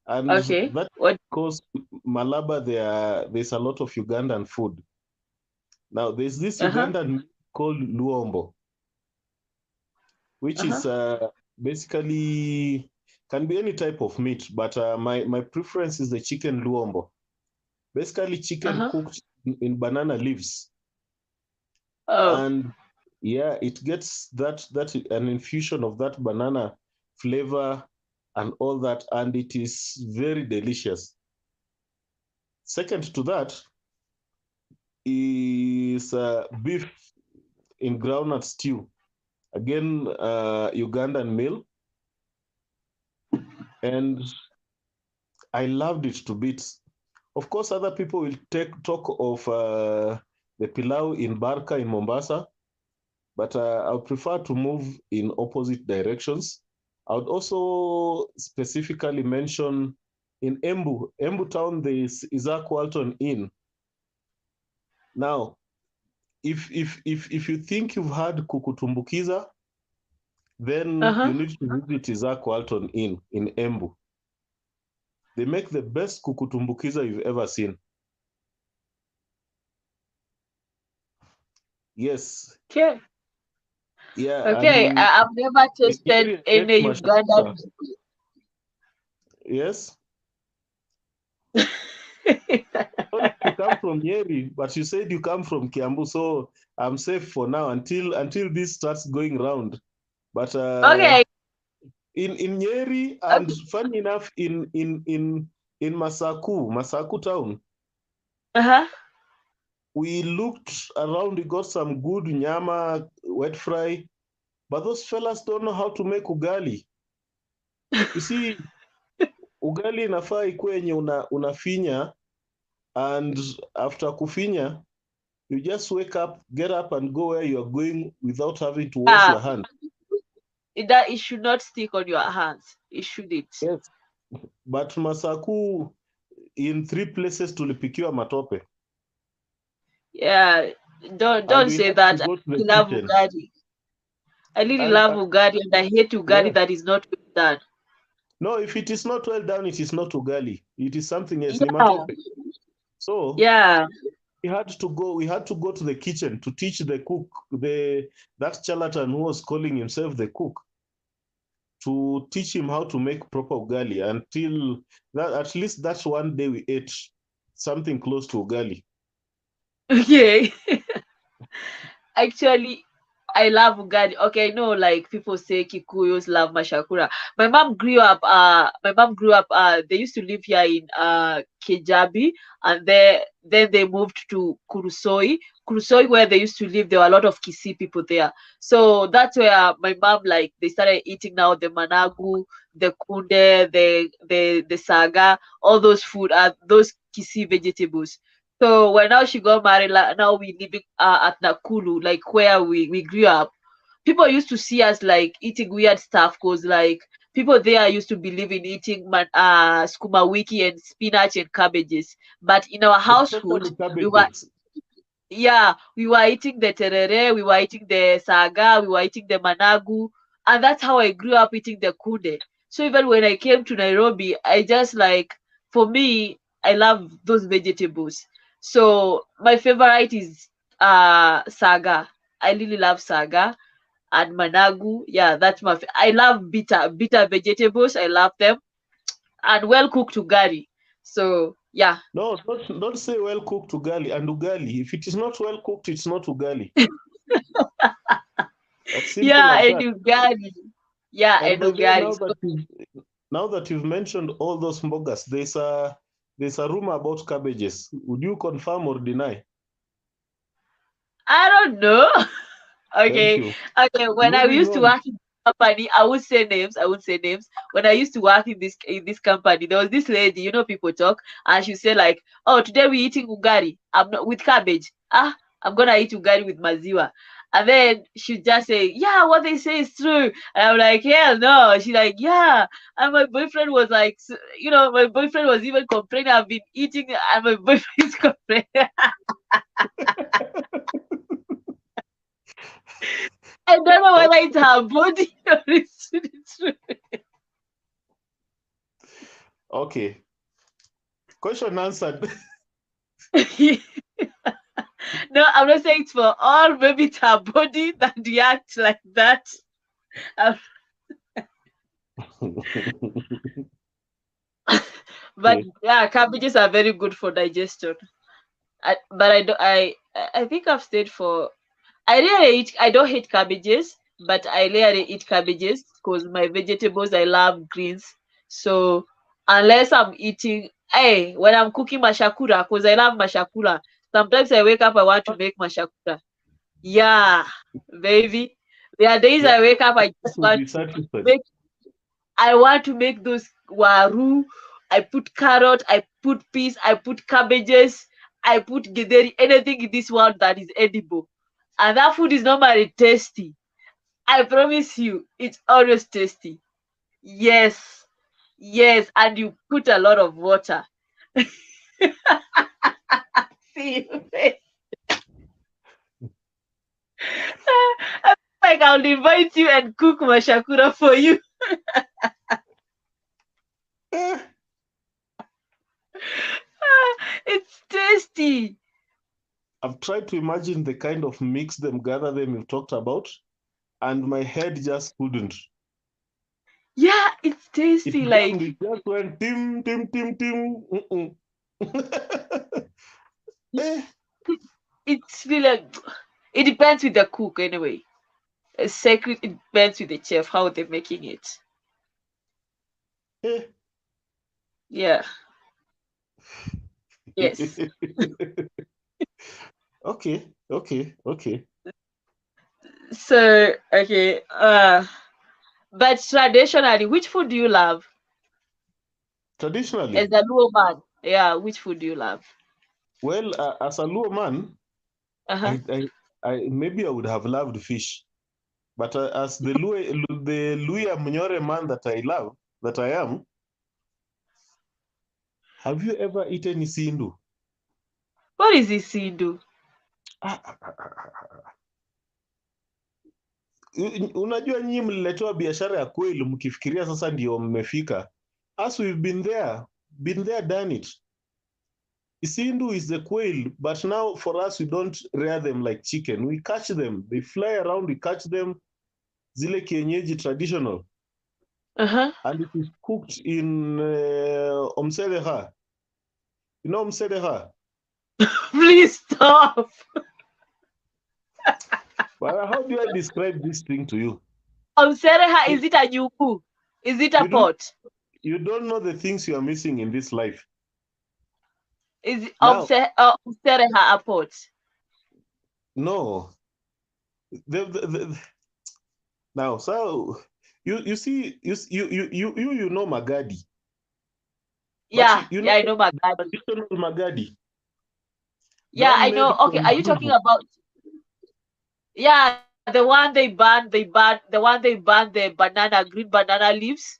S2: and
S1: Okay.
S2: that
S1: What?
S2: because Malaba there's a lot of Ugandan food. Now there's this
S1: Uh-huh.
S2: Ugandan called Luombo, which
S1: Uh-huh.
S2: is basically can be any type of meat, but my preference is the chicken Luombo. Basically, chicken
S1: Uh-huh.
S2: cooked in banana leaves,
S1: Oh.
S2: and yeah, it gets that an infusion of that banana flavor and all that, and it is very delicious. Second to that is beef in groundnut stew. Again, Ugandan meal, and I loved it to bits. Of course, other people will talk of the pilau in Barca in Mombasa, but I would prefer to move in opposite directions. I would also specifically mention in Embu town, there is Isaac Walton Inn. Now, if you think you've had kukutumbukiza, then
S1: Uh-huh.
S2: you need to visit Isaac Walton Inn in Embu. They make the best kukutumbukiza you've ever seen. Yes,
S1: Okay.
S2: yeah, and
S1: Okay. I've never
S2: in
S1: tasted
S2: Nyeri I ate
S1: any
S2: mashakura.
S1: Ugandan.
S2: Yes, sorry if you come from Nyeri, but you said you come from Kiambu, so I'm safe for now until this starts going round. But
S1: Okay.
S2: in Nyeri, and
S1: Okay.
S2: funny enough, in Masaku town,
S1: Uh-huh.
S2: we looked around. We got some good nyama wet fry, but those fellas don't know how to make ugali. You see, ugali inafaa ikuwe yenye unafinya, and after kufinya you just wake up, get up, and go where you are going without having to wash
S1: Yeah.
S2: your hand.
S1: It should not stick on your hands. It shouldn't.
S2: Yes, but Masaku, in 3 places tulipikiwa matope,
S1: Yeah. Don't
S2: and
S1: don't
S2: we
S1: say
S2: had to
S1: that. I
S2: go to the
S1: really love
S2: kitchen.
S1: Ugadi. I really
S2: And
S1: love Ugadi, and I hate
S2: yeah,
S1: Ugadi that is not well done.
S2: no, if it is not well done, it is not ugali. It is something else, ni
S1: Yeah.
S2: matope. So
S1: Yeah.
S2: we had to go to the kitchen to teach the cook, that charlatan who was calling himself the cook, to teach him how to make proper ugali, until that at least that's one day we ate something close to ugali.
S1: Okay. Actually, I love Ugadi. Okay, I know like people say Kikuyos love Mashakura. My mom grew up they used to live here in Kejabi, and then they moved to Kurusoi. Kurusoi, where they used to live, there were a lot of Kisi people there. So that's where my mom, like, they started eating now the managu, the kunde, the saga, all those food, those Kisi vegetables. So when now she got married, like, now we living at Nakulu, like where we grew up. People used to see us like eating weird stuff, cause like people there used to believe in eating skuma wiki and spinach and cabbages. But in our household,
S2: Especially
S1: we were
S2: cabbages.
S1: yeah, we were eating the terere, we were eating the saga, we were eating the managu, and that's how I grew up eating the kunde. So even when I came to Nairobi, I just like, for me, I love those vegetables. So my favorite is saga. I really love saga and managu. Yeah, that's I love bitter vegetables. I love them, and well cooked ugali. So yeah.
S2: No, don't say well cooked ugali and ugali. If it is not well cooked, it's not ugali. As simple
S1: Yeah,
S2: as
S1: and
S2: that.
S1: ugali. Yeah,
S2: And
S1: and
S2: by the way,
S1: ugali. So
S2: now that you've mentioned all those mbogas, there's a rumor about cabbages. Would you confirm or deny?
S1: I don't know.
S2: Thank
S1: Okay.
S2: you.
S1: Okay. When I
S2: Moving
S1: used to
S2: on.
S1: work in this company, I would say names. I would say names. When I used to work in this company, there was this lady, people talk, and she said like, "Oh, today we eating ugari. I'm not with cabbage. I'm gonna eat ugari with maziwa." And then she just say, "Yeah, what they say is true." And I'm like, "Hell no." She's like, "Yeah." And my boyfriend was like, my boyfriend was even complaining. I've been eating, and my boyfriend's complaining. whether it's her body or it's true.
S2: Okay. Question answered.
S1: No, I'm not saying it's for all. Maybe it's her body that reacts like that. But
S2: Okay.
S1: yeah, cabbages are very good for digestion. But I don't. I think I've stayed for. I don't hate cabbages, but I rarely eat cabbages because my vegetables, I love greens. So unless I'm eating, hey, when I'm cooking mashakura, because I love mashakura, sometimes I wake up, I want to make mashakura. Yeah, baby. There are days
S2: Your
S1: I wake up, I
S2: heart
S1: just
S2: will
S1: want
S2: be
S1: to
S2: satisfied.
S1: make. I want to make those waru. I put carrot, I put peas, I put cabbages, I put githeri, anything in this world that is edible. And that food is normally tasty. I promise you, it's always tasty. Yes, yes, and you put a lot of water. See you. Like I'll invite you and cook mashakura for you.
S2: Eh,
S1: It's tasty.
S2: I've tried to imagine the kind of mix them, gather them you've talked about, and my head just couldn't.
S1: Yeah, it's
S2: It
S1: tasty.
S2: jammed,
S1: Like
S2: it just went tim, tim, tim, tim. Eh,
S1: it's really. It depends with the cook anyway. A secret. It depends with the chef how they're making it.
S2: eh.
S1: Yeah. Yes.
S2: Okay, okay, okay.
S1: So okay. But traditionally, which food do you love? As
S2: Traditionally,
S1: a Luo man, yeah. Which food do you love?
S2: well, as a Luo man,
S1: Uh huh.
S2: maybe I would have loved fish, but as the Luya Munyore man that I love, that I am, have you ever eaten isindu?
S1: What is this Sindu?
S2: Ah, ah, ah, ah, ah. Unajua nyinyi mliletewa biashara ya kweli mkifikiria sasa ndio mmefika. As we've been there, done it. Isindu is the quail, but now for us, we don't rear them like chicken. We catch them. They fly around, we catch them, zile kienyeji traditional.
S1: Uh huh.
S2: And it is cooked in omsedeha. You know omsedeha?
S1: Please stop.
S2: Well, how do I describe this thing to you?
S1: Sereha,
S2: You,
S1: is it a nyuku? Is it a
S2: you don't
S1: pot?
S2: you don't know the things you are missing in this life.
S1: Is it
S2: Now,
S1: Sereha a pot?
S2: no. Now, so you see you know Magadi, but
S1: Yeah,
S2: you
S1: yeah,
S2: know
S1: I know
S2: the
S1: Magadi.
S2: traditional Magadi, the
S1: Yeah,
S2: one
S1: I
S2: made
S1: know. Okay,
S2: from
S1: are you talking
S2: juju.
S1: about? Yeah, the one the one they burn the green banana leaves,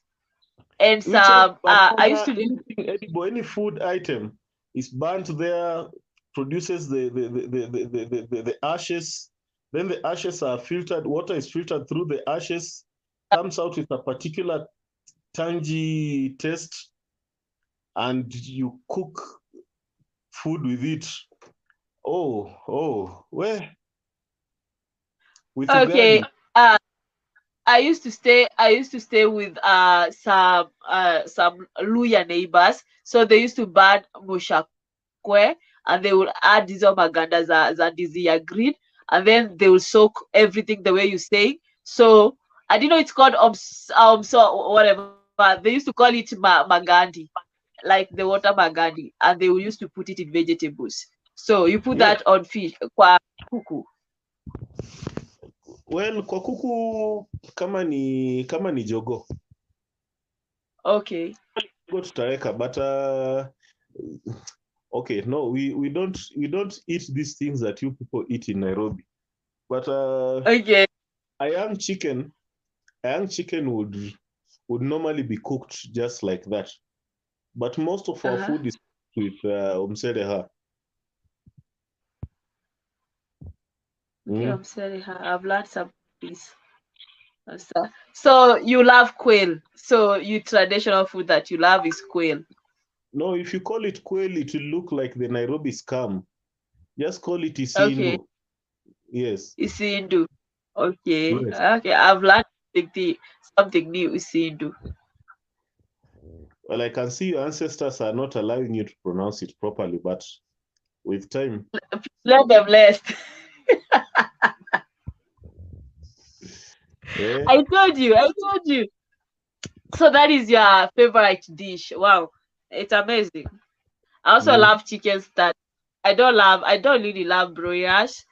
S1: and
S2: Whichever
S1: some. I used
S2: banana,
S1: to.
S2: anything edible, any food item is burnt there, produces the ashes. Then the ashes are filtered, water is filtered through the ashes, comes out with a particular tangy taste, and you cook food with it. Where with
S1: Okay.
S2: Ugadi.
S1: I used to stay with some Luya neighbors. So they used to burn mushakwe and they will add these maganda za dizi ya green, and then they will soak everything the way you say. So I didn't know it's called so whatever. They used to call it magandi, like the water magandi, and they will used to put it in vegetables. So you put
S2: Yes.
S1: that on fish kwa kuku.
S2: Well, kwa kuku kama ni jogo.
S1: Okay.
S2: Go tutaweka, but okay, no, we don't eat these things that you people eat in Nairobi. But
S1: Okay.
S2: a young chicken, would normally be cooked just like that. But most of our
S1: Uh-huh.
S2: food is with omsedeha.
S1: Okay,
S2: Mm.
S1: I'm sorry. I've learned some things. So you love quail. So your traditional food that you love is quail.
S2: No, if you call it quail, it will look like the Nairobi scam. Just call it
S1: Okay.
S2: isindu. Yes.
S1: Isindu. Okay.
S2: Yes.
S1: Okay. I've learned something new, Isindu.
S2: Well, I can see your ancestors are not allowing you to pronounce it properly, but with time.
S1: Let them rest.
S2: Yeah.
S1: I told you. I told you. So that is your favorite dish. Wow. It's amazing. I also
S2: Mm.
S1: love chicken stand. I don't really love broilers.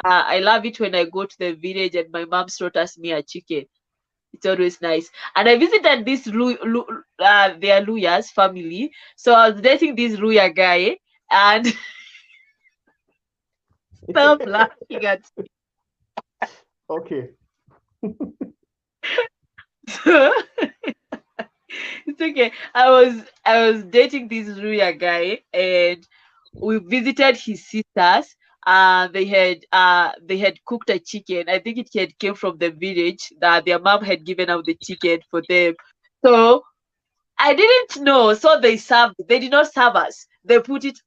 S1: I love it when I go to the village and my mom slaughters me a chicken. It's always nice. And I visited this their Luya's family. So I was dating this Luya guy and stop laughing at
S2: Okay.
S1: it's okay. I was dating this Luya guy and we visited his sisters. They had cooked a chicken. I think it had came from the village that their mom had given out the chicken for them. So I didn't know. So they served. They did not serve us. They put it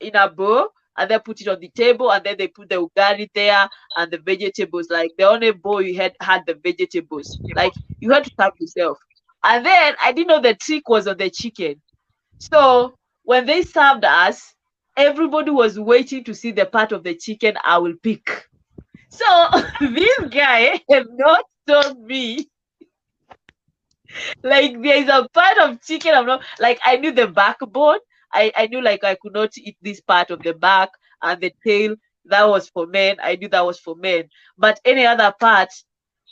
S1: in a bowl and they put it on the table and then they put the ugali there and the vegetables. Like the only bowl you had the vegetables. Like you had to serve yourself. And then I didn't know the trick was on the chicken. So when they served us, everybody was waiting to see the part of the chicken I will pick. So this guy had not told me like there is a part of chicken I'm not like I knew the backbone. I knew like I could not eat this part of the back and the tail. That was for men. I knew that was for men. But any other part,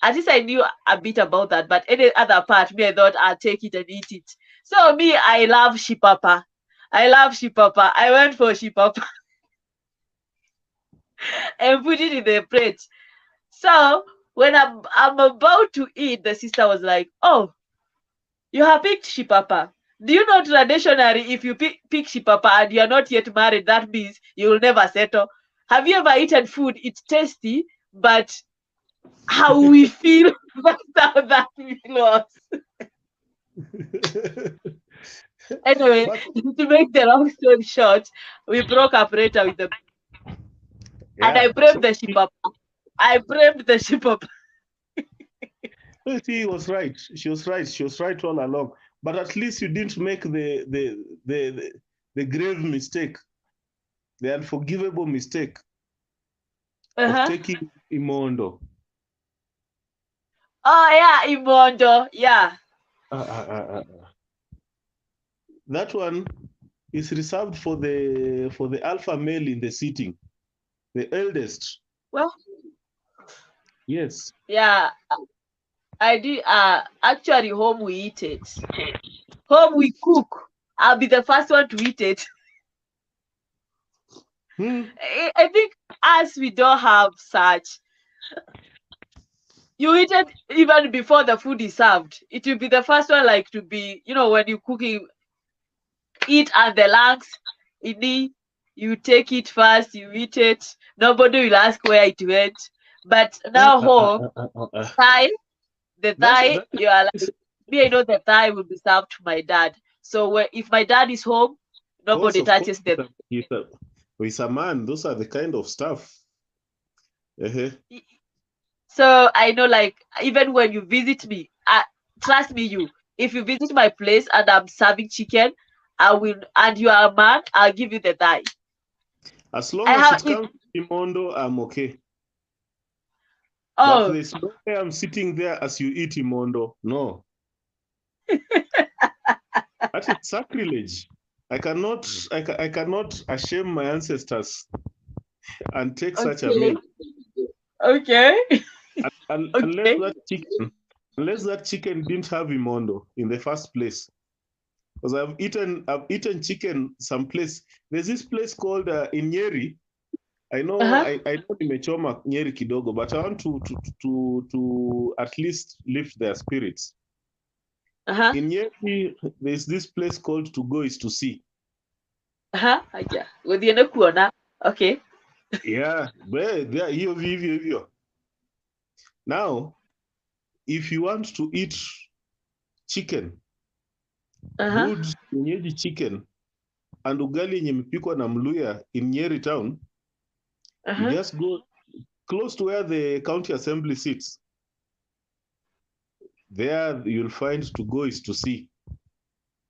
S1: at least I knew a bit about that. But any other part, me I thought I'll take it and eat it. So me, I love shipapa. I love shipapa. I went for shipapa and put it in the plate. So when I'm about to eat, the sister was like, "Oh, you have picked shipapa. Do you know traditionally, if you pick shipapa and you are not yet married, that means you will never settle? Have you ever eaten food? It's tasty, but how we feel, that's how that feel was. Anyway,
S2: But
S1: to make the long story short, we broke up later with them. And I
S2: yeah,
S1: blamed the shipapa. I blamed the shipapa.
S2: she was right. She was right. She was right all along. But at least you didn't make the grave mistake, the unforgivable mistake of
S1: Uh-huh.
S2: taking imondo.
S1: Oh yeah, Imondo. Yeah.
S2: That one is reserved for the alpha male in the sitting, the eldest.
S1: Well,
S2: Yes.
S1: yeah. I did actually home we eat it. Home we cook. I'll be the first one to eat it.
S2: Hmm.
S1: I think as we don't have such, you eat it even before the food is served. It will be the first one like to be, when you cooking, eat and the lungs, you take it first, you eat it. Nobody will ask where it went. But
S2: Uh,
S1: now
S2: uh, uh,
S1: home,
S2: uh, uh, uh.
S1: thigh, the thigh,
S2: That
S1: you are like me. I know the thigh will be served to my dad. So if my dad is home, nobody
S2: of course,
S1: touches the.
S2: he's a man. Those are the kind of stuff. Uh-huh.
S1: So I know, like, even when you visit me, trust me, if you visit my place and I'm serving chicken, I will, and you are a man, I'll give you the thigh.
S2: As long
S1: I
S2: as
S1: have
S2: it
S1: it.
S2: comes to imondo, I'm okay. But
S1: Oh,
S2: there's no way I'm sitting there as you eat imondo. No, that is sacrilege. I cannot ashame my ancestors and take such a
S1: okay,
S2: meal.
S1: okay, okay.
S2: Unless that chicken didn't have imondo in the first place. Because I've eaten chicken someplace. There's this place called in Nyeri.
S1: Uh-huh,
S2: I know nimechoma Nyeri kidogo, but I want to at least lift their spirits.
S1: uh-huh,
S2: In Nyeri, there's this place called To Go is to See.
S1: uh-huh. Yeah. With the kuona. Okay.
S2: Yeah, hiyo vivyo hivyo. Now, if you want to eat chicken, good kienyeji chicken and ugali yenye imepikwa na Mluya in Nyeri town, you just go close to where the county assembly sits. There you'll find to go is to see.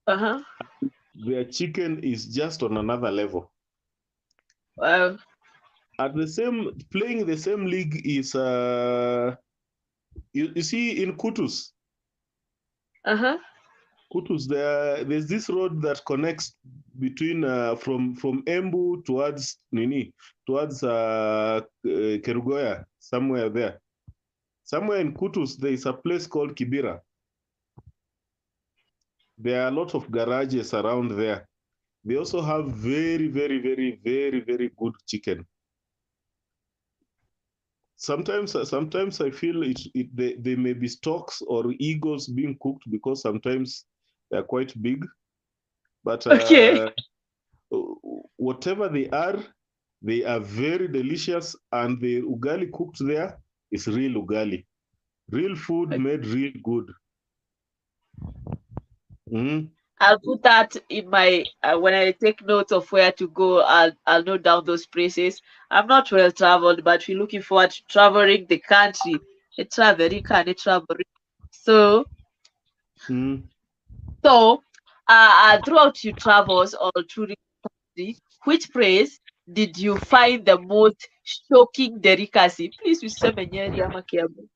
S2: Their chicken is just on another level.
S1: Wow.
S2: At the same, playing the same league is you see in Kutus. Kutus, there's this road that connects between from Embu towards Kerugoya, somewhere there. Somewhere in Kutus, there is a place called Kibira. There are a lot of garages around there. They also have very, very, very, very, very good chicken. Sometimes I feel they may be stocks or eagles being cooked because sometimes they're quite big. But whatever they are very delicious, and the ugali cooked there is real ugali. Real food made real good.
S1: I'll put that in my when I take notes of where to go. I'll note down those places. I'm not well traveled, but we're looking forward to traveling the country. Traveling. So, throughout your travels or through the country, which place did you find the most shocking delicacy? Please, we say Menyeri ama Kiambu.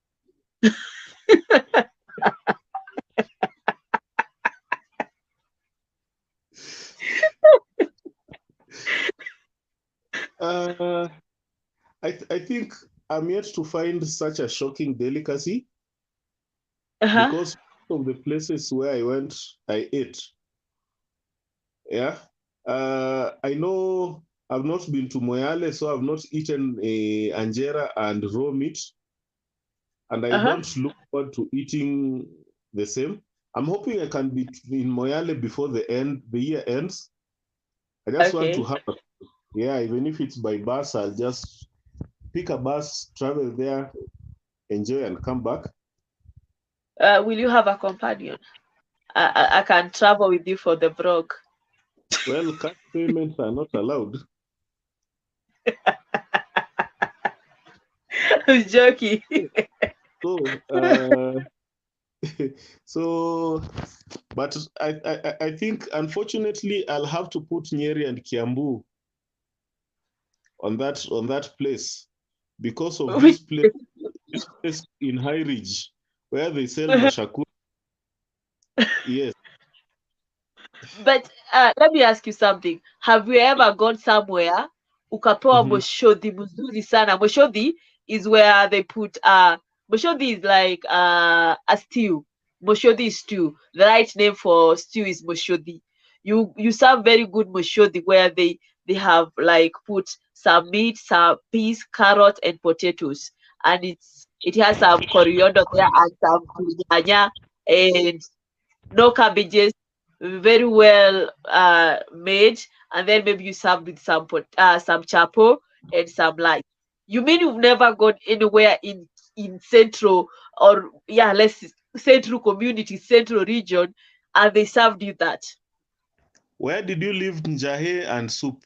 S2: I think I'm yet to find such a shocking delicacy because of the places where I went, I ate. Yeah. I know I've not been to Moyale, so I've not eaten anjera and raw meat. And I don't look forward to eating the same. I'm hoping I can be in Moyale before the year ends. I just want to have even if it's by bus, I'll just pick a bus, travel there, enjoy and come back.
S1: Will you have a companion? I can travel with you for the vlog.
S2: Well, cash payments are not allowed.
S1: I'm joking.
S2: But I think, unfortunately, I'll have to put Nyeri and Kiambu on that place because of this place in High Ridge where they sell mashaku. Yes.
S1: But let me ask you something. Have you ever gone somewhere ukapewa moshodhi mzuri sana? Moshodhi is where they put moshodhi is like a stew. Moshodhi is stew. The right name for stew is moshodhi. You serve very good moshodhi where they have like put some meat, some peas, carrot, and potatoes, and it has some coriander there and some nyanya and no cabbages, very well made, and then maybe you serve with some chapo and some light. You mean you've never gone anywhere in central or central community, central region, and they served you that?
S2: Where did you leave njahe and soup?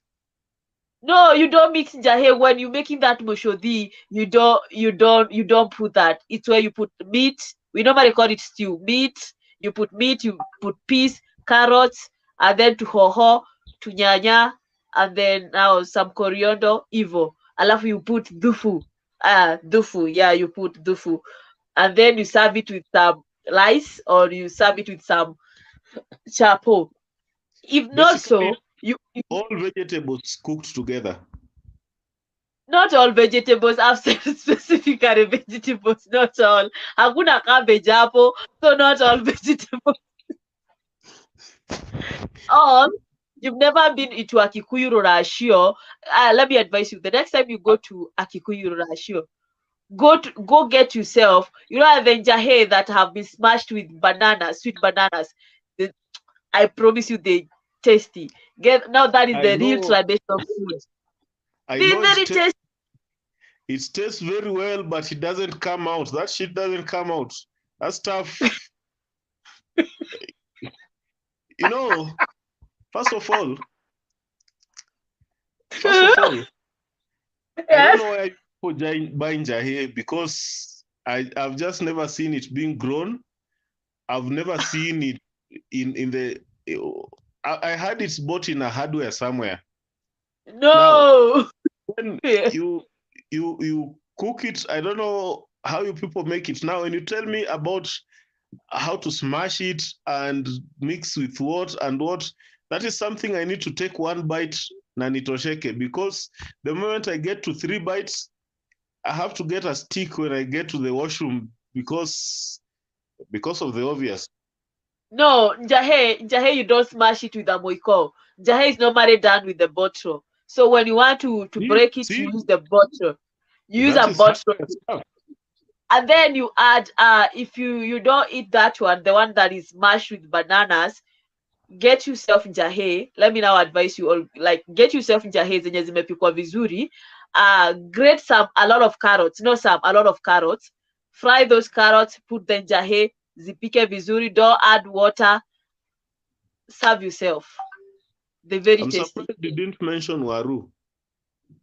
S1: No, you don't mix jahe. When you're making that moshodi, you don't put that. It's where you put meat. We normally call it stew. Meat, you put peas, carrots, and then to hoho, to nyanya, and then now some coriander, ivo. Alafu you put dufu. Dufu. Yeah, you put dufu. And then you serve it with some rice or you serve it with some chapo. If not so, you
S2: all vegetables cooked together.
S1: Not all vegetables. I've said specifically vegetables, not all. Hakuna cabbage hapo, so not all vegetables. All. You've never been into a Kikuyu Rorashio. Let me advise you. The next time you go to a Kikuyu Rorashio, go get yourself. You know the njahe that have been smashed with bananas, sweet bananas. I promise you, they tasty. Now that is the real traditional food.
S2: They're very tasty. It tastes very well, but it doesn't come out. That shit doesn't come out. That's tough. You know, first of all, I don't
S1: Yes.
S2: know why people buying jahe because I've just never seen it being grown. I've never seen it in the. I had it bought in a hardware somewhere. Now,
S1: No.
S2: when
S1: Yeah.
S2: you cook it, I don't know how you people make it now. And you tell me about how to smash it and mix with what and what. That is something I need to take one bite na nitosheke, because the moment I get to 3 bites, I have to get a stick when I get to the washroom because of the obvious.
S1: No, jahe, you don't smash it with a moiko. Jahe is normally done with the bottle. So when you want to break it, you
S2: See,
S1: use the bottle. You use
S2: that
S1: a
S2: is hard
S1: bottle,
S2: stuff.
S1: and then you add. If you don't eat that one, the one that is mashed with bananas, get yourself jahe. Let me now advise you all, like, get yourself jahe zenye zimepikwa vizuri. Grate a lot of carrots, a lot of carrots. Fry those carrots, put them jahe, zipike vizuri. Don't add water. Serve yourself. They're very
S2: I'm
S1: tasty.
S2: surprised you didn't mention waru.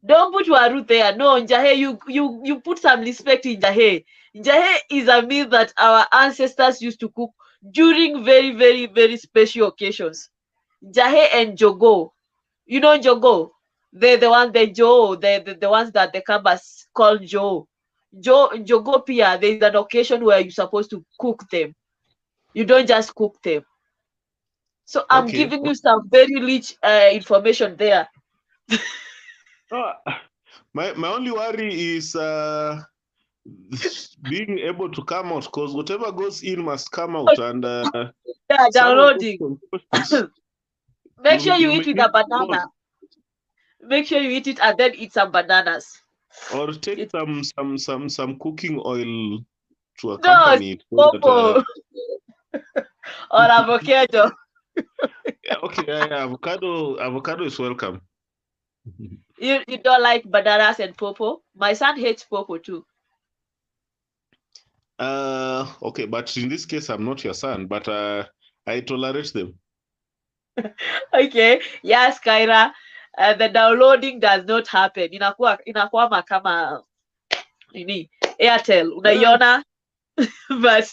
S1: Don't put waru there. No, jahe, you put some respect in jahe. Jahe is a meal that our ancestors used to cook during very, very, very special occasions. Jahe and jogo. You know jogo? They're the ones that Joe, the ones that the Kabas call Joe. Jogo pia, there's an occasion where you're supposed to cook them. You don't just cook them. So I'm
S2: Okay.
S1: giving you some very rich information there.
S2: Uh, my only worry is being able to come out, because whatever goes in must come out, and
S1: Yeah,
S2: some of those
S1: downloading.
S2: concoctions
S1: Make sure you
S2: you
S1: eat
S2: may
S1: with
S2: need
S1: a
S2: to boil
S1: banana. Make sure you eat it and then eat some bananas.
S2: or take
S1: It,
S2: some cooking oil to
S1: no,
S2: accompany it so that
S1: popo or avocado.
S2: yeah, okay, yeah, avocado is welcome.
S1: You don't like bananas and popo? My son hates popo too.
S2: Okay, but in this case I'm not your son, but I tolerate them.
S1: Okay, yes, Kyra. The downloading does not happen. Inakuwa kama nini? Airtel.
S2: Yeah,
S1: Unaiona? But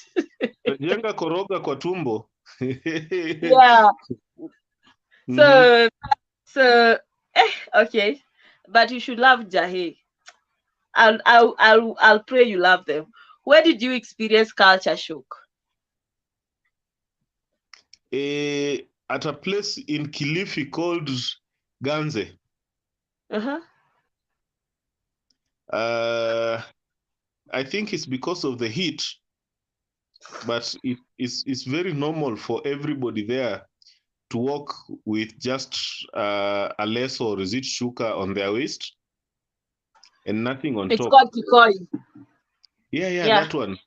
S2: jenga koroga kwa tumbo.
S1: yeah.
S2: Mhm.
S1: So okay. But you should love Jahe. I'll pray you love them. Where did you experience culture shock?
S2: At a place in Kilifi called Ganze.
S1: Uh-huh.
S2: I think it's because of the heat, but it's very normal for everybody there to walk with just a lace or is it shuka on their waist and nothing on
S1: It's
S2: top.
S1: called Kikoi.
S2: Yeah,
S1: Yeah.
S2: that one.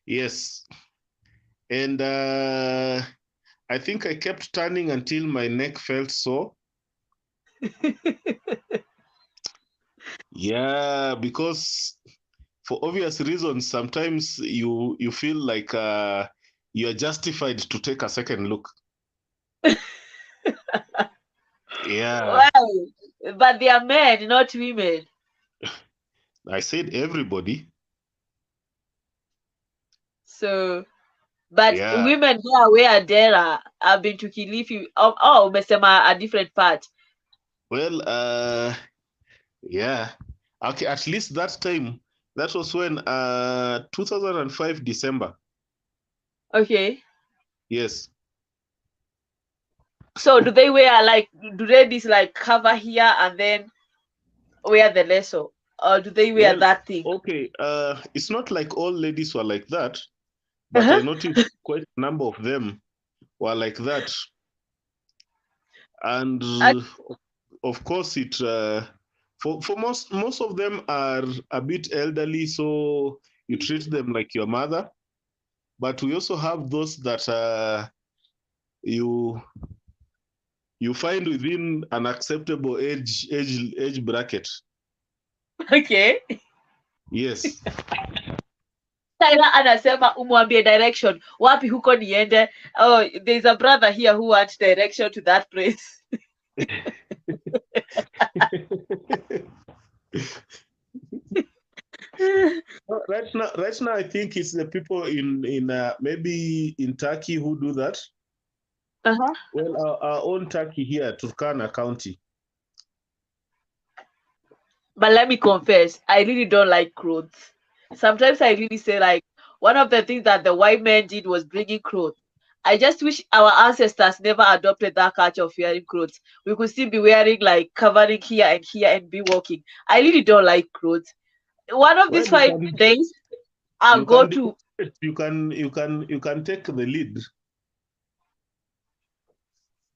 S2: Yes. And I think I kept turning until my neck felt sore. Yeah, because for obvious reasons, sometimes you feel like you are justified to take a second look. Yeah,
S1: Well, but they are men, not women.
S2: I said everybody.
S1: So, but
S2: Yeah.
S1: women there where Dera have been to Kilifi. Umesema a different part.
S2: Well, yeah. Okay, at least that time, that was when 2005 December.
S1: Okay.
S2: Yes.
S1: So do they wear do they this like cover here and then wear the lasso? Or do they wear
S2: Well,
S1: that thing?
S2: okay. It's not like all ladies were like that, but I
S1: Uh-huh.
S2: noticed quite a number of them were like that. And of course, it for most of them are a bit elderly, so you treat them like your mother. But we also have those that you you find within an acceptable age bracket.
S1: Okay.
S2: Yes.
S1: Tyler anasema umwambie direction wapi huko niende. Oh, there's a brother here who wants direction to that place.
S2: Right now, I think it's the people in maybe in Turkey who do that. Well, our own Turkey here, Turkana County.
S1: But let me confess, I really don't like clothes. Sometimes I really say, like, one of the things that the white men did was bringing clothes. I just wish our ancestors never adopted that culture of wearing clothes. We could still be wearing, like, covering here and be walking. I really don't like clothes. One of these 5 days, I'll go to.
S2: You can take the lead.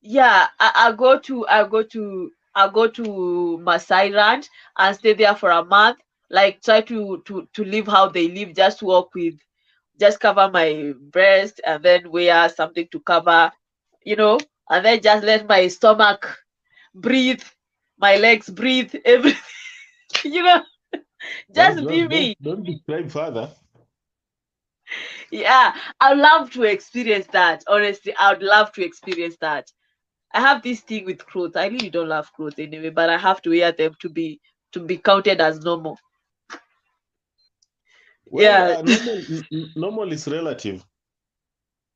S1: Yeah, I'll go to Masai Ranch and stay there for a month. Like, try to live how they live. Just walk with, just cover my breast and then wear something to cover, and then just let my stomach breathe, my legs breathe, everything. Just be me.
S2: Don't describe further.
S1: Yeah, I'd love to experience that. Honestly, I would love to experience that. I have this thing with clothes. I really don't love clothes anyway, but I have to wear them to be counted as normal.
S2: Well, normal is relative.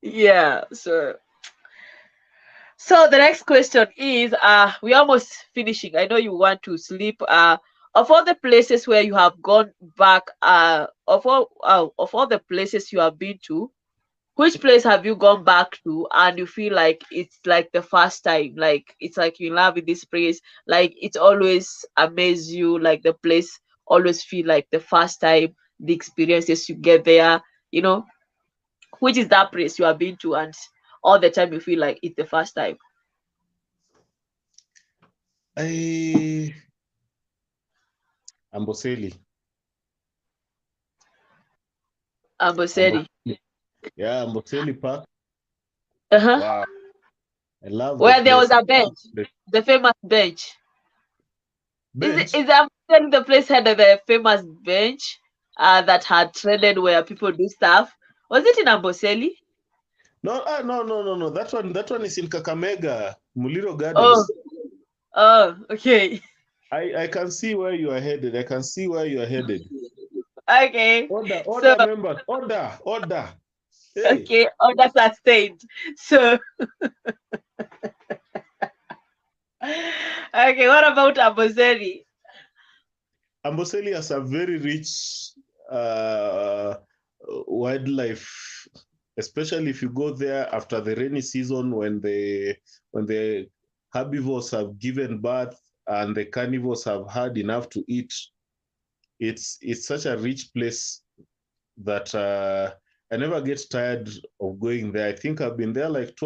S1: Yeah. So the next question is, we're almost finishing. I know you want to sleep. Of all the places where you have gone back, of all the places you have been to, which place have you gone back to and you feel like it's like the first time, like it's like you love in this place, like it always amazes you, like the place always feel like the first time, the experiences you get there, which is that place you have been to and all the time you feel like it's the first time?
S2: Amboseli.
S1: Amboseli.
S2: Yeah, Amboseli Park. Wow. I love
S1: Where
S2: the
S1: there was
S2: place.
S1: a bench, the famous bench.
S2: Bench?
S1: Is Amboseli the place had the famous bench that had trended where people do stuff? Was it in Amboseli?
S2: No, no. That one is in Kakamega, Muliro
S1: Oh,
S2: Gardens.
S1: Okay.
S2: I can see where you are headed.
S1: Okay.
S2: Order members. Order. Hey.
S1: Okay, order sustained. So, okay, what about Amboseli?
S2: Amboseli has a very rich wildlife, especially if you go there after the rainy season when the herbivores have given birth and the carnivores have had enough to eat. It's such a rich place that I never get tired of going there. I think I've been there like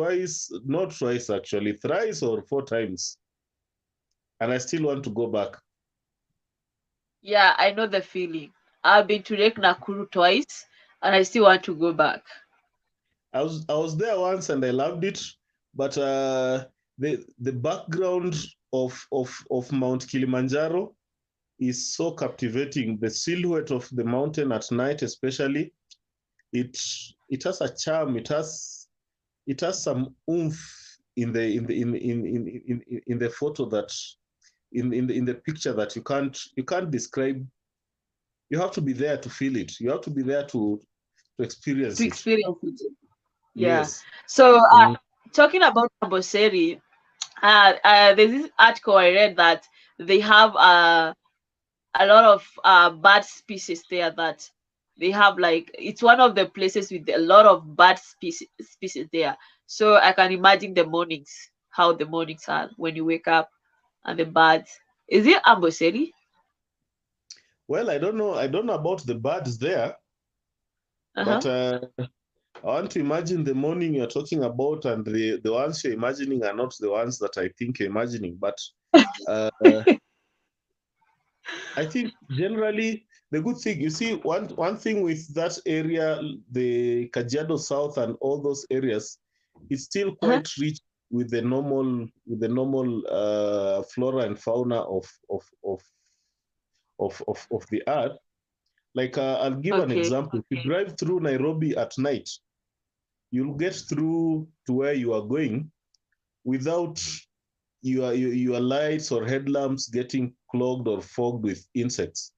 S2: not twice actually, thrice or 4 times. And I still want to go back.
S1: Yeah, I know the feeling. I've been to Lake Nakuru twice and I still want to go back.
S2: I was there once and I loved it, but the background of Mount Kilimanjaro is so captivating. The silhouette of the mountain at night, especially, it has a charm. It has some oomph in the photo that in the picture that you can't describe. You have to be there to feel it. You have to be there to experience it.
S1: Yeah.
S2: Yes.
S1: So, talking about Amboseli, there's this article I read that they have a lot of bird species there, that they have, like, it's one of the places with a lot of bird species there. So I can imagine the mornings, how the mornings are when you wake up and the birds. Is it Amboseli?
S2: Well, I don't know about the birds there, but I want to imagine the morning you're talking about, and the ones you're imagining are not the ones that I think you're imagining. But uh, I think generally the good thing, you see, one thing with that area, the Kajiado South and all those areas, it's still quite rich with the normal flora and fauna of the earth. Like I'll give an
S1: Okay.
S2: example. If you drive through Nairobi at night, you'll get through to where you are going without your lights or headlamps getting clogged or fogged with insects.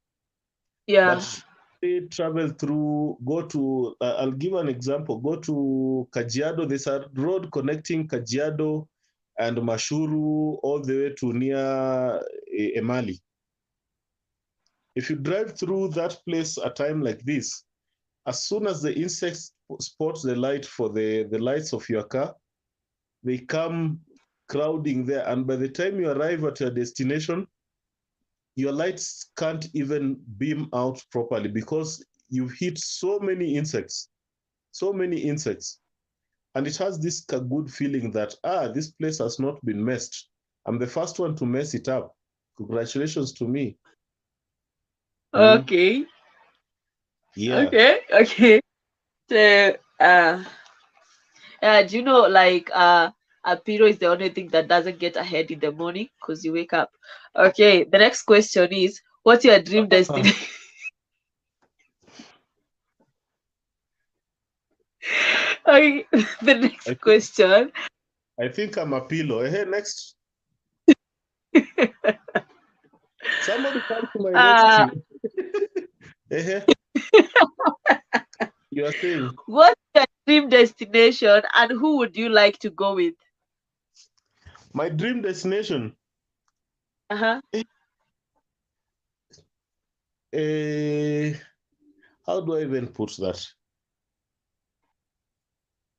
S1: Yeah.
S2: But they travel through, go to, I'll give an example, go to Kajiado. There's a road connecting Kajiado and Mashuru all the way to near Emali. If you drive through that place a time like this, as soon as the insects spot the light for the lights of your car, they come crowding there. And by the time you arrive at your destination, your lights can't even beam out properly because you've hit so many insects, so many insects. And it has this good feeling that, this place has not been messed. I'm the first one to mess it up. Congratulations to me. Mm,
S1: Okay.
S2: yeah.
S1: Okay. So, do you know, like, a pillow is the only thing that doesn't get ahead in the morning because you wake up. Okay, the next question is, what's your dream
S2: Ah,
S1: destination? Okay, the
S2: I,
S1: next
S2: th-
S1: question.
S2: I think I'm a pillow. Hey, next. Somebody come to my
S1: uh,
S2: rescue. Hey, you are saying
S1: what's your dream destination and who would you like to go with?
S2: my dream destination.
S1: Uh-huh.
S2: Eh, how do I even put that?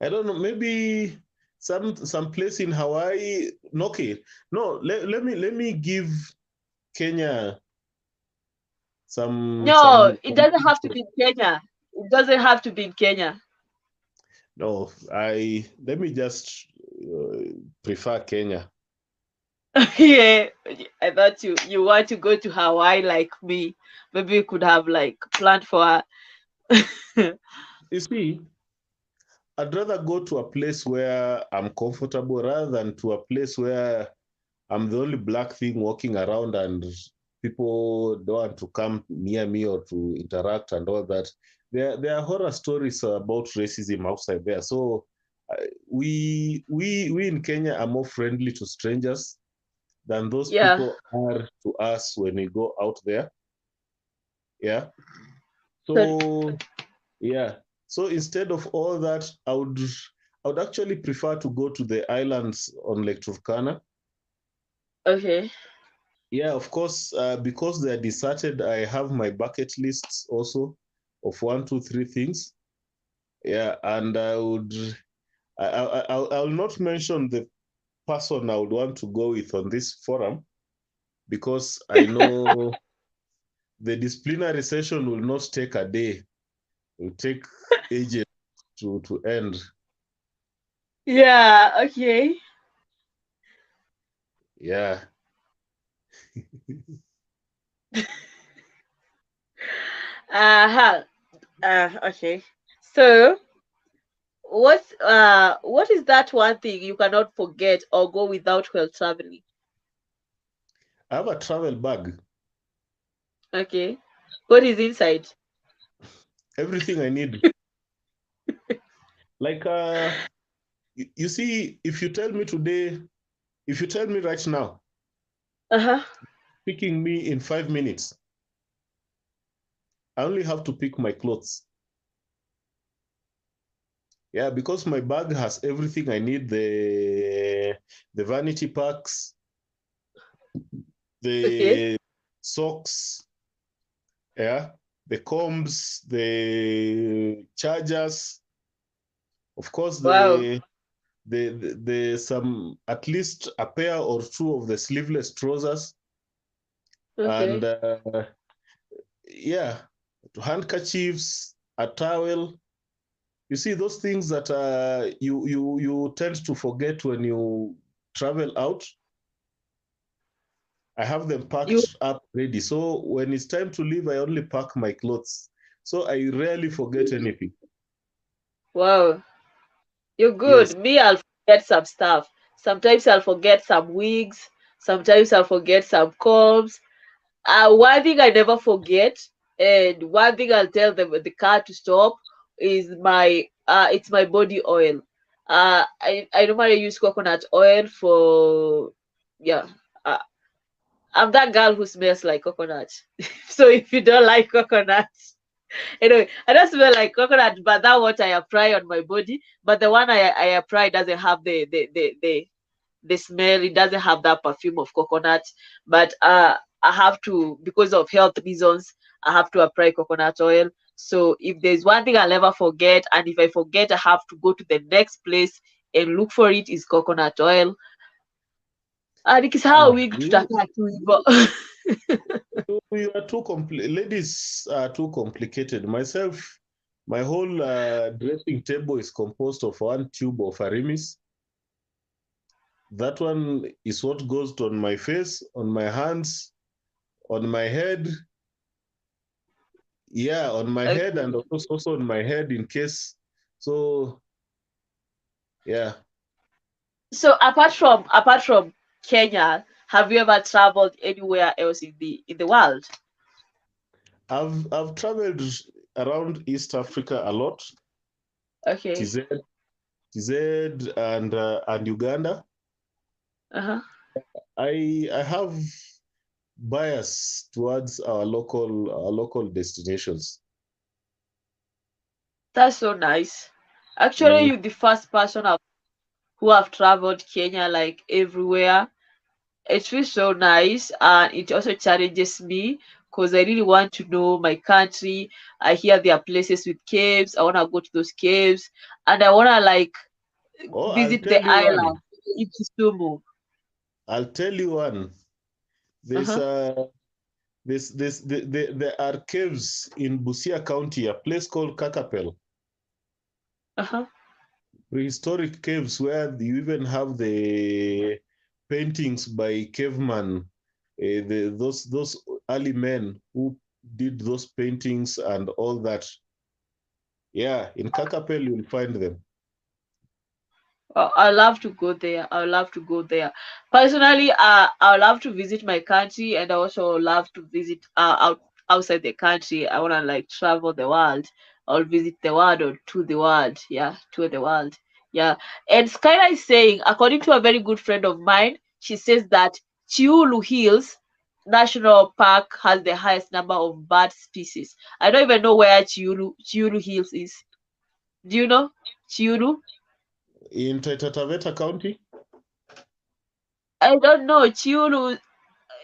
S2: I don't know. Maybe some place in Hawaii. No, okay, no. Let me give Kenya
S1: No,
S2: some.
S1: it doesn't have to be in Kenya. It doesn't have to be in Kenya.
S2: No, I let me just prefer Kenya.
S1: Yeah, I thought you want to go to Hawaii like me. Maybe we could have like planned for her.
S2: You see, I'd rather go to a place where I'm comfortable rather than to a place where I'm the only black thing walking around and people don't want to come near me or to interact and all that. There are horror stories about racism outside there. So we in Kenya are more friendly to strangers than those
S1: Yeah.
S2: people are to us when we go out there. Yeah.
S1: But
S2: So yeah. So instead of all that, I would actually prefer to go to the islands on Lake Turkana.
S1: okay.
S2: Yeah, of course, because they're deserted, I have my bucket lists also of one, two, three things. Yeah, and I'll not mention the person I would want to go with on this forum because I know the disciplinary session will not take a day. It will take ages to end.
S1: Yeah, okay.
S2: Yeah.
S1: Uh-huh. Okay. So what is that one thing you cannot forget or go without while traveling?
S2: I have a travel bag,
S1: Okay. What is inside?
S2: everything I need. Like, you see, if you tell me right now,
S1: Uh-huh.
S2: picking me in 5 minutes, I only have to pick my clothes. Yeah, because my bag has everything I need, the vanity packs,
S1: Okay.
S2: the socks, yeah, the combs, the chargers, of course,
S1: Wow.
S2: the some at least a pair or two of the sleeveless trousers, and
S1: Okay.
S2: yeah, handkerchiefs, a towel. You see those things that you tend to forget when you travel out. I have them
S1: You
S2: packed up ready. So when it's time to leave, I only pack my clothes. So I rarely forget anything.
S1: wow. You're
S2: Yes.
S1: good. Me, I'll forget some stuff. Sometimes I'll forget some wigs. Sometimes I'll forget some combs. One thing I never forget, And one thing I'll tell the car to stop is it's my body oil. I normally use coconut oil for, yeah. Uh, I'm that girl who smells like coconut. So if you don't like coconut, anyway, I don't smell like coconut, but that what I apply on my body. But the one I apply doesn't have the smell. It doesn't have that perfume of coconut. But I have to, because of health reasons, I have to apply coconut oil. So if there's one thing I'll never forget, and if I forget, I have to go to the next place and look for it, is coconut oil. Nikisahau wig tutakaa tu hivyo.
S2: You are too ladies are too complicated. Myself, my whole dressing table is composed of one tube of Arimis. That one is what goes on my face, on my hands, on my head. Yeah, on my head, and also on my head in case. So, yeah.
S1: So apart from Kenya, have you ever traveled anywhere else in the world?
S2: I've traveled around East Africa a lot.
S1: Okay.
S2: TZ and Uganda.
S1: Uh-huh.
S2: I have bias towards our local destinations.
S1: That's so nice. Actually, you're the first person who have traveled Kenya like everywhere. It feels so nice, and it also challenges me because I really want to know my country. I hear there are places with caves. I want to go to those caves, and I want to like
S2: I'll
S1: visit
S2: tell
S1: the
S2: you
S1: island,
S2: one.
S1: Kisumu.
S2: I'll tell you one. There's
S1: Uh-huh.
S2: there are caves in Busia County, a place called Kakapel.
S1: Uh-huh.
S2: Prehistoric caves where you even have the paintings by cavemen, those early men who did those paintings and all that. Yeah, in Kakapel you'll find them.
S1: I love to go there. I love to go there. Personally, I love to visit my country, and I also love to visit outside the country. I wanna like travel the world. I'll visit the world or to the world. Yeah, to the world. Yeah. And Skylar is saying, according to a very good friend of mine, she says that Chiulu Hills National Park has the highest number of bird species. I don't even know where Chiulu Hills is. Do you know Chiulu?
S2: In Taita Taveta County?
S1: I don't know. Chiulu,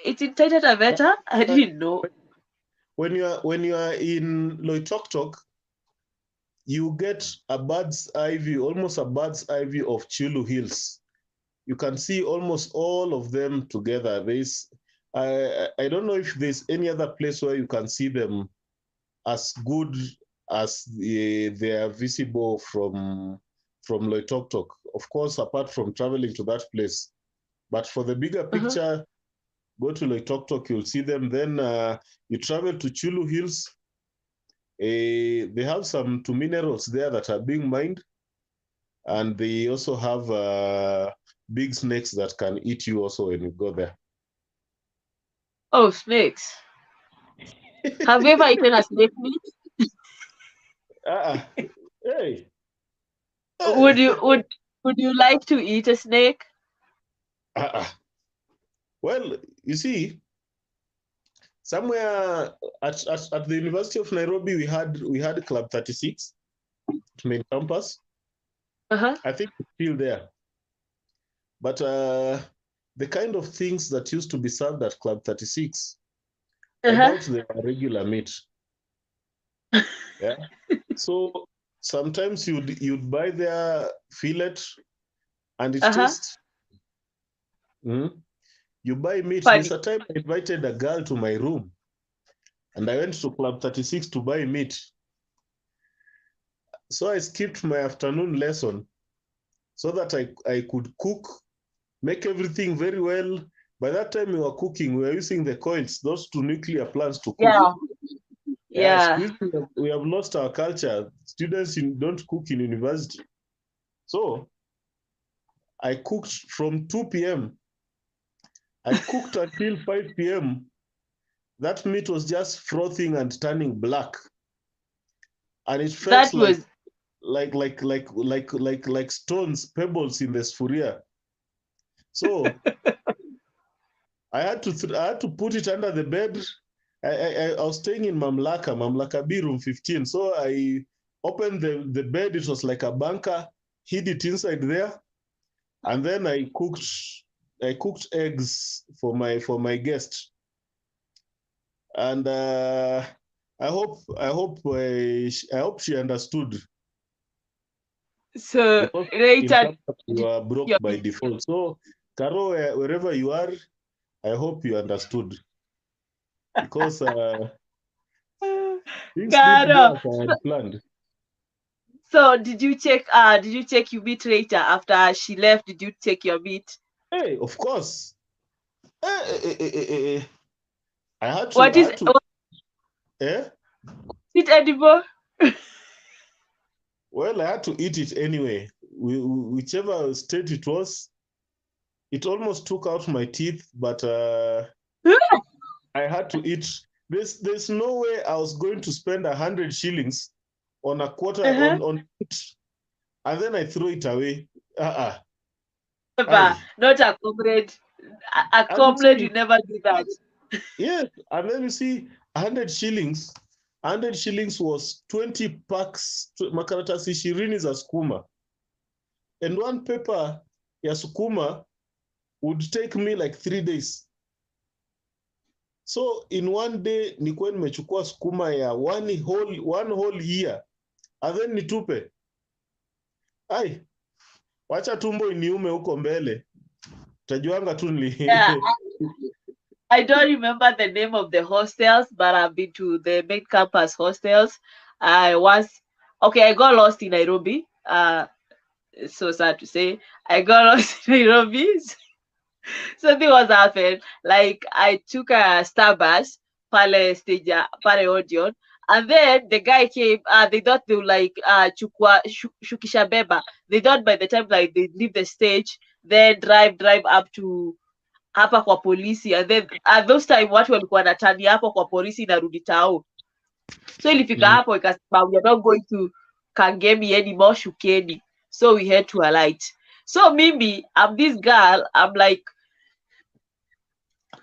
S1: it's in Taita Taveta? I didn't know.
S2: When you are in Loitoktok, you get a bird's eye view, almost a bird's eye view of Chiulu Hills. You can see almost all of them together. I don't know if there's any other place where you can see them as good as they are visible from Loitoktok. Of course, apart from traveling to that place. But for the bigger picture, go to Loitoktok, you'll see them. Then you travel to Chulu Hills. They have some two minerals there that are being mined. And they also have big snakes that can eat you also when you go there.
S1: Oh, snakes. Have you ever eaten a snake meat?
S2: Hey.
S1: Would you like to eat a snake?
S2: Well, you see, somewhere at the University of Nairobi, we had Club 36, main campus. I think it's still there. But the kind of things that used to be served at Club 36, I doubt they are regular meat. Yeah. So sometimes you'd buy their fillet and it tastes. You buy meat.
S1: Funny.
S2: There's a time I invited a girl to my room and I went to Club 36 to buy meat. So I skipped my afternoon lesson so that I could cook, make everything very well. By that time we were cooking, we were using the coils, those two nuclear plants to cook.
S1: Yeah.
S2: We have lost our culture. Students don't cook in university. So I cooked from 2 p.m. I cooked until 5 p.m. that meat was just frothing and turning black, and it felt
S1: That was
S2: like stones, pebbles in the sfuria. So I had to put it under the bed. I was staying in Mamlaka B room 15. So I opened the bed. It was like a bunker, hid it inside there, and then I cooked eggs for my guest. And I hope she understood,
S1: so
S2: because in
S1: later
S2: fact you are broke
S1: your
S2: by default. So Caro, wherever you are, I hope you understood, because things didn't go
S1: Caro.
S2: as I had planned.
S1: So did you check your meat later after she left? Did you check your meat?
S2: Hey, of course. Eh, eh, eh, eh, eh, eh. I had to,
S1: What
S2: I
S1: is
S2: had to,
S1: was
S2: eh?
S1: it edible?
S2: Well, I had to eat it anyway. Whichever state it was, it almost took out my teeth, but I had to eat. There's no way I was going to spend 100 shillings on a quarter
S1: Uh-huh.
S2: on it, and then I throw it away. Uh-uh.
S1: Never,
S2: Aye.
S1: not a comrade. A
S2: And you
S1: comrade
S2: see,
S1: will never do that.
S2: yes, and then you see 100 shillings. 100 shillings was 20 packs, makaratasi 20 za sukuma. And one paper ya sukuma would take me like 3 days. So in one day nikuwa nimechukua sukuma ya one whole year, and then nitupe. Ai, wacha tumbo iniume huko mbele. Tajuanga tu
S1: Yeah, I don't remember the name of the hostels, but I've been to the main campus hostels. I was okay. I got lost in Nairobi. It's so sad to say. I got lost in Nairobi. Something was happened. Like I took a star bus, pale stage, pale Odeon, and then the guy came. They thought they were like chukwa shukisha beba. They thought by the time like they leave the stage, then drive up to hapa kwa polisi, and then at those time watu walikuwa natani hapo kwa polisi inarudi tao, so ilifika hapo ikasema we are not going to Kangemi anymore, shukeni. So we had to alight. So mimi, I'm this girl, I'm like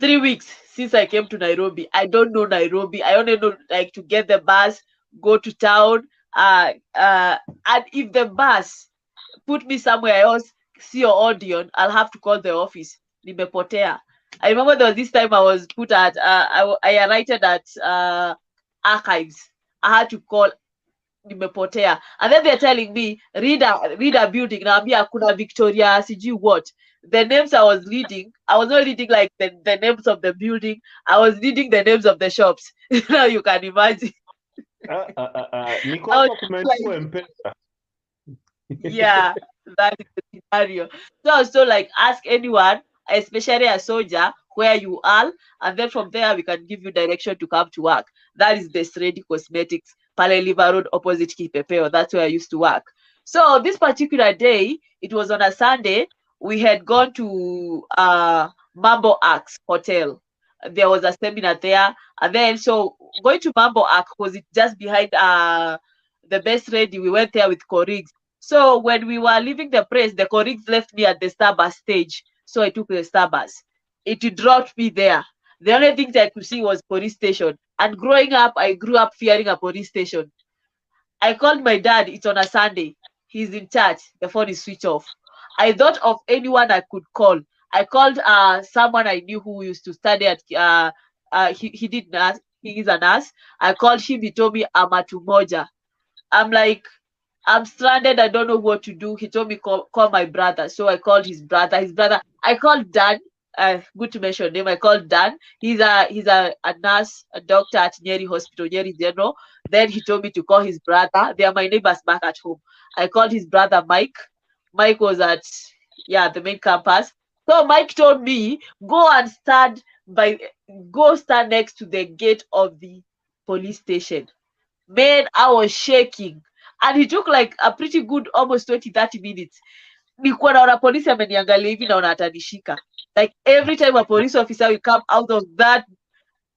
S1: 3 weeks since I came to Nairobi. I don't know Nairobi. I only know like to get the bus, go to town, and if the bus put me somewhere else, see your audience, I'll have to call the office. Nimepotea. I remember there was this time I was put at, I alighted at archives. I had to call nimepotea, and then they're telling me read a building. Naambia kuna Victoria sijui what. The names I was reading, I was not reading like the names of the building. I was reading the names of the shops. Now you can imagine.
S2: Niko
S1: I was
S2: hapa
S1: like,
S2: kumeandikwa Mpesa.
S1: yeah, that is the scenario. So I was told like ask anyone, especially a soldier, where you are, and then from there we can give you direction to come to work. That is the Sredi Cosmetics, Pale Liver Road, opposite Kipepeo. That's where I used to work. So this particular day, it was on a Sunday. We had gone to Mambo Axe Hotel. There was a seminar there, and then so going to Mambo Axe was it just behind the best ready. We went there with colleagues. So when we were leaving the place, the colleagues left me at the Starbucks stage. So I took the Starbucks. It dropped me there. The only things I could see was police station. And growing up, I grew up fearing a police station. I called my dad. It's on a Sunday. He's in church. The phone is switched off. I thought of anyone I could call. I called someone I knew who used to study at he did nurse. He is a nurse. I called him. He told me I'm at Umoja. I'm like, I'm stranded. I don't know what to do. He told me call my brother. So I called his brother. I called Dan. Good to mention name. I called Dan. He's a nurse, a doctor at Nyeri Hospital, Nyeri General. Then he told me to call his brother. They are my neighbors back at home. I called his brother Mike. Mike was at the main campus. So Mike told me by go stand next to the gate of the police station. Man, I was shaking. And he took like a pretty good almost 20-30 minutes. Nilikuwa naona polisi ameniangalia hivi naona atanishika. Like every time a police officer will come out of that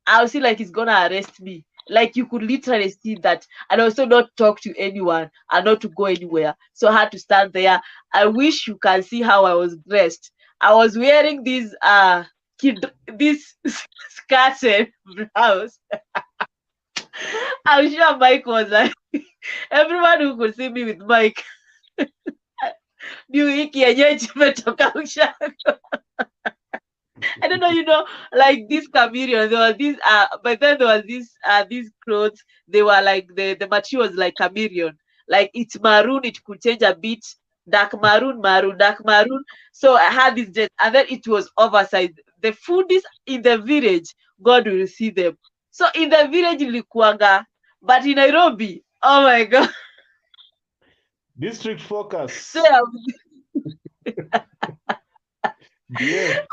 S1: I'll see like he's gonna arrest me. Like you could literally see that, and also not talk to anyone and not to go anywhere. So I had to stand there. I wish you can see how I was dressed. I was wearing these this skirt and blouse. I'm sure Mike was like everyone who could see me with Mike knew hiki yenyewe imetoka ushago. I don't know, like this chameleon. There was this but then there was these clothes. They were like the material was like chameleon. Like it's maroon, it could change a bit, dark maroon, maroon, dark maroon. So I had this dress, and then it was oversized. The foodies in the village, God will see them. So in the village ilikuanga, but in Nairobi, oh my God.
S2: District focus.
S1: So
S2: Yeah.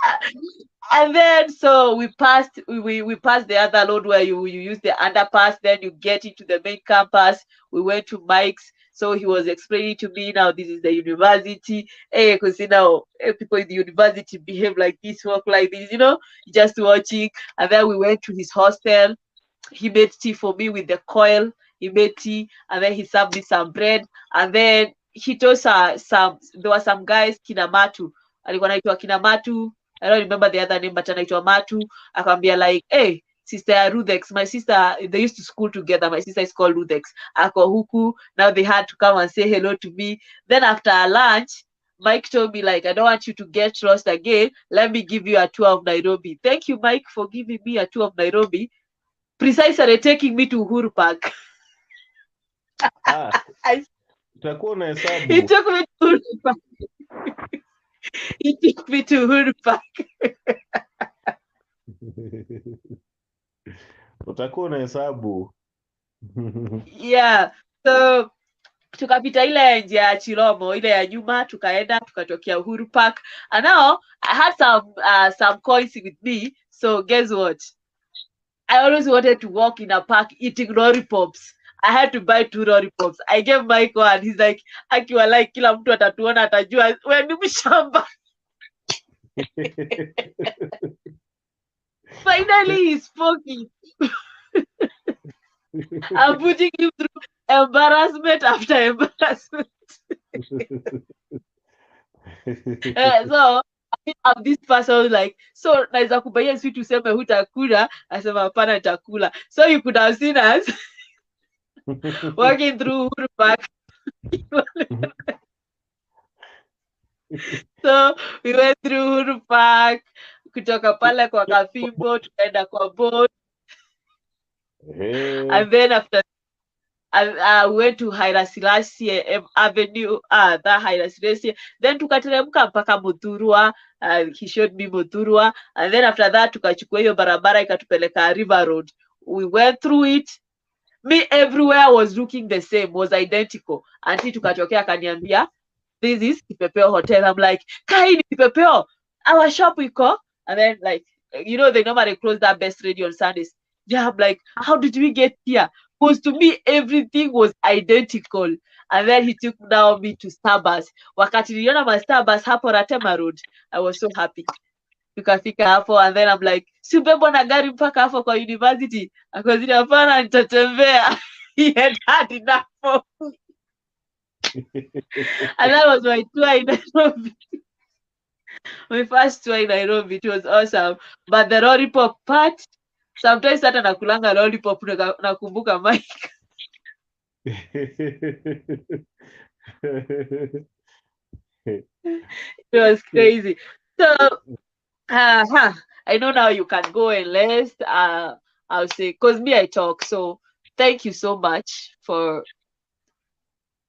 S1: and then so we passed the other road where you use the underpass, then you get into the main campus. We went to Mike's, so he was explaining to me, now this is the university. Hey, because people in the university behave like this, work like this, just watching. And then we went to his hostel. He made tea for me with the coil. He made tea, and then he served me some bread, and then he told there were some guys Kinamatu, alikuwa anaitwa Kinamatu. I don't remember the other name, but anaitwa Matu. Akamwambia like, hey, sister Rudex, my sister, they used to school together. My sister is called Rudex. Ako huku. Now they had to come and say hello to me. Then after lunch, Mike told me like, I don't want you to get lost again. Let me give you a tour of Nairobi. Thank you, Mike, for giving me a tour of Nairobi. Precisely taking me to Uhuru Park.
S2: Utakuwa unahesabu.
S1: He took me to Uhuru Park. He took me to Uhuru Park.
S2: Utakuwa unahesabu.
S1: Yeah. So tukapita ile njia ya Chiromo, ile ya nyuma, tukaenda tukatokea Uhuru Park. And now I had some coins with me. So guess what? I always wanted to walk in a park eating lollipops. I had to buy 2 lollipops. I gave Mike one. He's like, akiwa like kila mtu atatuona atajua wewe ni mshamba. Finally he's speaking. I'm putting him through embarrassment after embarrassment. So I'm this person like, so naweza kubaia sweet useme hutakula, asema hapana nitakula. So you could have seen us walking through Uhuru Park. So we went through Uhuru Park, kutoka pale kwa Kafimbo tukaenda kwa boat. And then after I went to Haile Selassie Avenue, that Haile Selassie. Then tukateremka mpaka Muthurwa. He showed me Muthurwa. And then after that tukachukua hiyo barabara ikatupeleka River Road. We went through it. Me everywhere was looking the same, was identical. Until tukatokea akaniambia, this is Kipepeo Hotel. I'm like, Kai ni Kipepeo. Our shop iko. And then like, they normally close that Best Radio on Sundays. Yeah, I'm like, how did we get here? Because to me, everything was identical. And then he took now me to Starbucks. Wakati niliona ma Starbucks hapo Ratema Road, I was so happy. Tukafika hapo, and then I'm like, si ubebwa na gari mpaka hapo kwa university. Akazidi hapana, nitatembea. He had enough for me. And that was my tour in Nairobi. My first tour in Nairobi. It was awesome. But the lollipop part, sometimes hata nakulanga lollipop nakumbuka Mike. It was crazy. So I know now you can go and rest. I'll say, because me I talk. So thank you so much for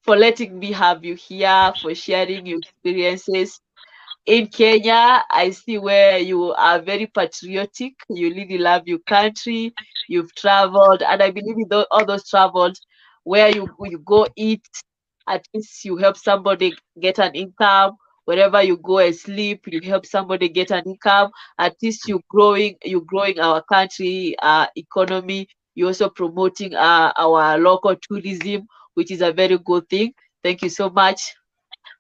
S1: letting me have you here, for sharing your experiences. In Kenya, I see where you are very patriotic. You really love your country. You've traveled, and I believe in all those travels where you go eat, at least you help somebody get an income. Wherever you go and sleep, you help somebody get an income. At least you're growing our country economy. You're also promoting our local tourism, which is a very good thing. Thank you so much.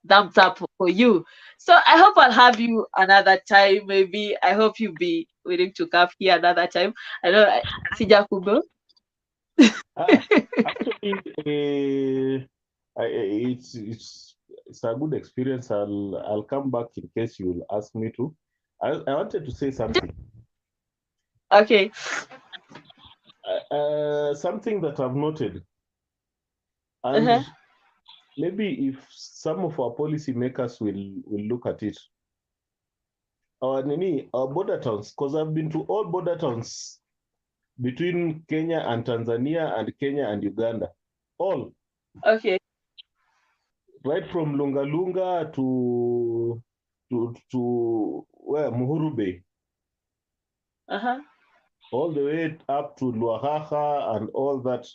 S1: Thumbs up for you. So I hope I'll have you another time. Maybe I hope you'll be willing to come here another time. I know Sijakubo.
S2: Actually, it's a good experience. I'll come back in case you'll ask me to. I wanted to say something.
S1: Okay.
S2: Something that I've noted, and
S1: Uh-huh.
S2: maybe if some of our policymakers will look at it. Our border towns, because I've been to all border towns between Kenya and Tanzania and Kenya and Uganda. All.
S1: Okay.
S2: Right from Lunga Lunga to where Muhuru Bay.
S1: Uh-huh.
S2: All the way up to Luahaha and all that.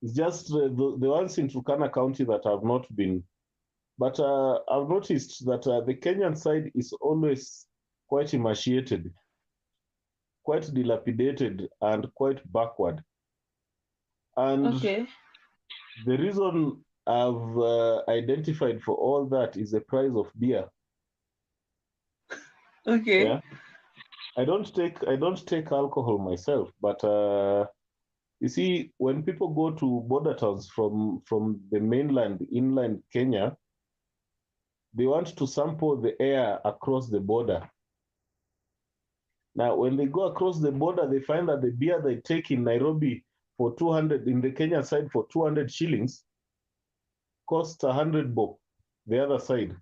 S2: It's just the ones in Turkana County that have not been. But I've noticed that the Kenyan side is always quite emaciated, quite dilapidated, and quite backward. And
S1: Okay.
S2: the reason I've identified for all that is the price of beer.
S1: Okay.
S2: Yeah, I don't take alcohol myself, but you see, when people go to border towns from the mainland, inland Kenya, they want to sample the air across the border. Now, when they go across the border, they find that the beer they take in Nairobi for 200, in the Kenya side for 200 shillings, costs 100 bob the other side.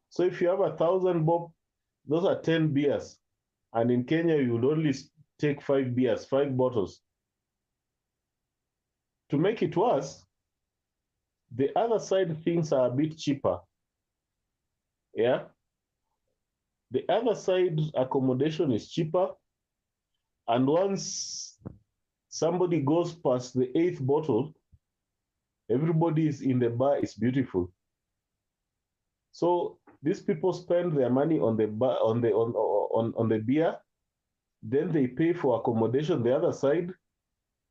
S2: So if you have 1,000 bob, those are 10 beers. And in Kenya, you would only take 5 beers, 5 bottles. To make it worse, the other side things are a bit cheaper. Yeah. The other side accommodation is cheaper. And once somebody goes past the 8th bottle, everybody is in the bar is beautiful. So these people spend their money on the bar, on the beer, then they pay for accommodation the other side.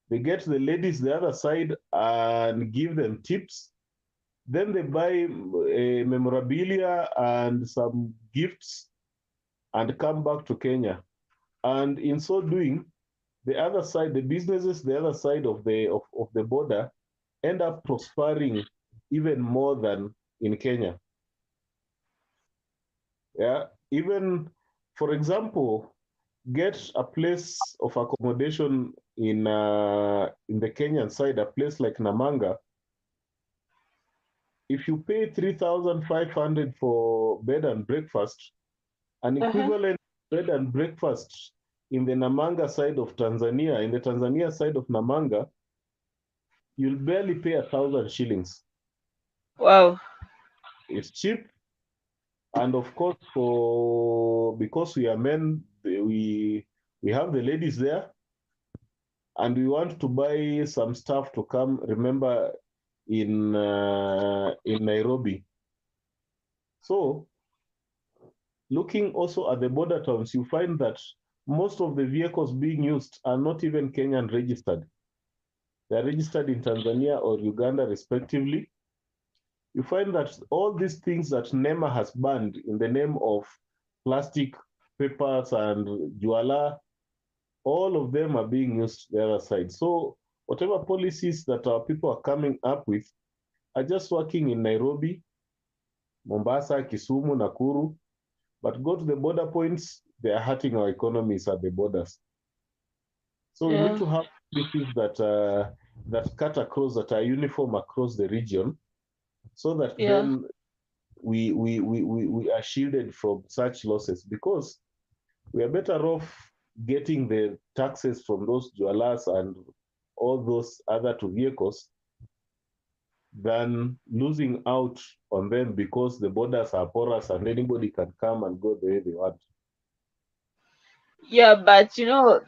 S2: They get the ladies the other side and give them tips. Then they buy memorabilia and some gifts and come back to Kenya. And in so doing, the other side, the businesses, the other side of the border end up prospering even more than in Kenya. Yeah, even for example, get a place of accommodation in the Kenyan side, a place like Namanga. If you pay 3,500 for bed and breakfast, an
S1: Uh-huh.
S2: equivalent bed and breakfast in the Namanga side of Tanzania, in the Tanzania side of Namanga, you'll barely pay 1,000 shillings.
S1: Wow.
S2: It's cheap, and of course, for because we are men, we have the ladies there, and we want to buy some stuff to come. Remember, in Nairobi. So, looking also at the border towns, you find that most of the vehicles being used are not even Kenyan registered. They're registered in Tanzania or Uganda, respectively. You find that all these things that NEMA has banned in the name of plastic, papers, and juala, all of them are being used the other side. So whatever policies that our people are coming up with are just working in Nairobi, Mombasa, Kisumu, Nakuru, but go to the border points, they are hurting our economies at the borders. So we need
S1: Yeah.
S2: to have policies that cut across, that are uniform across the region, so that
S1: Yeah.
S2: then we are shielded from such losses, because we are better off getting the taxes from those jualas and all those other two vehicles than losing out on them because the borders are porous and anybody can come and go the way they want.
S1: Yeah, but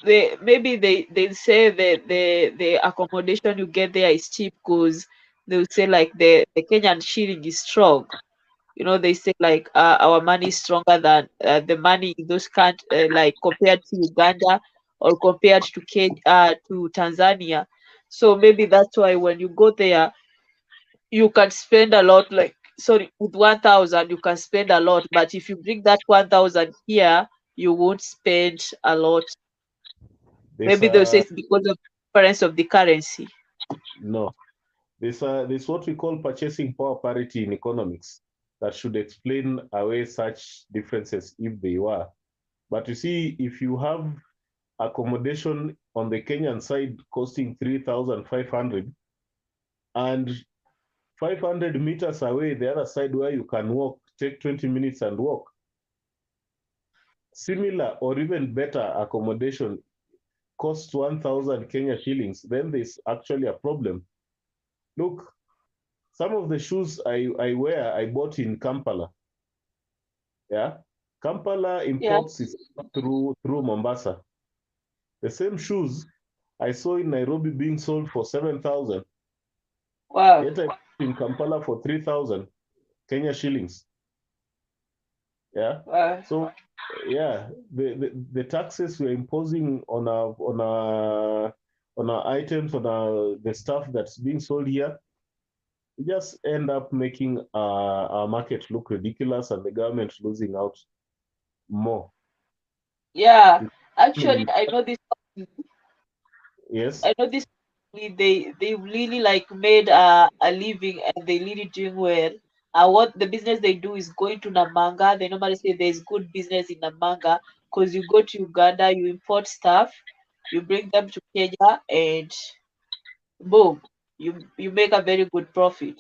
S1: they maybe they say that the accommodation you get there is cheap because they'll say like the Kenyan shilling is strong. They say like our money is stronger than the money in those countries, like compared to Uganda or compared to to Tanzania. So maybe that's why when you go there, you can spend a lot. Like, sorry, with 1,000 you can spend a lot, but if you bring that 1,000 here, you won't spend a lot.
S2: There's
S1: Maybe they'll say it's because of difference of the currency.
S2: no. There's what we call purchasing power parity in economics that should explain away such differences if they were. But you see, if you have accommodation on the Kenyan side costing 3,500 and 500 meters away, the other side where you can walk, take 20 minutes and walk, similar or even better accommodation costs 1,000 Kenya shillings, then there's actually a problem. Look, some of the shoes I wear, I bought in Kampala. Yeah. Kampala
S1: Yeah.
S2: imports it through Mombasa. The same shoes I saw in Nairobi being sold for 7,000.
S1: Wow.
S2: Yet I bought in Kampala for 3,000 Kenya shillings. Yeah.
S1: Wow.
S2: So yeah, the taxes we're imposing on our items, the stuff that's being sold here, we just end up making our market look ridiculous and the government losing out more.
S1: Yeah. Actually, I know this.
S2: Yes.
S1: I know this. They really like made a living and they really doing well. What the business they do is going to Namanga. They normally say there's good business in Namanga because you go to Uganda, you import stuff, you bring them to Kenya, and boom, you make a very good profit.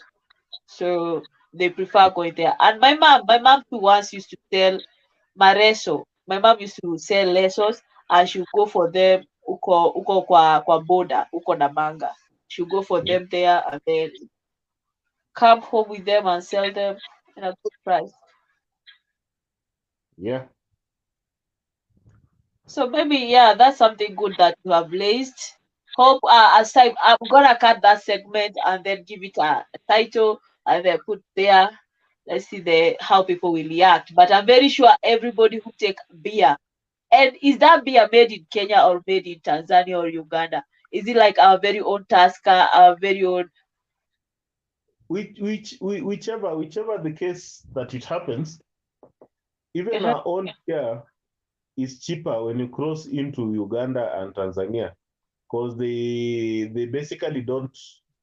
S1: So they prefer going there. And my mom too once used to sell mareso. My mom used to sell lesos and she'll go for them uko kwa boda, uko Namanga. She'll go for
S2: Yeah.
S1: them there and then come home with them and sell them in a good price.
S2: Yeah.
S1: So maybe yeah, that's something good that you have raised. Hope aside I'm gonna cut that segment and then give it a title and then put there. Let's see the how people will react. But I'm very sure everybody who take beer, and is that beer made in Kenya or made in Tanzania or Uganda? Is it like our very own Tusker, our very own?
S2: Whichever the case that it happens, even
S1: Uh-huh.
S2: our own here is cheaper when you cross into Uganda and Tanzania because they basically don't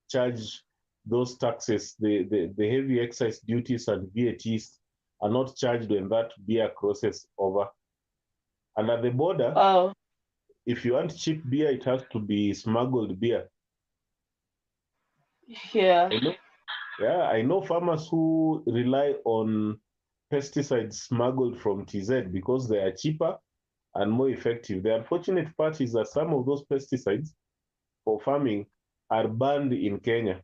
S2: charge those taxes. The heavy excise duties and VATs are not charged when that beer crosses over. And at the border,
S1: Wow.
S2: if you want cheap beer, it has to be smuggled beer.
S1: Yeah.
S2: I know, yeah, I know farmers who rely on pesticides smuggled from TZ because they are cheaper and more effective. The unfortunate part is that some of those pesticides for farming are banned in Kenya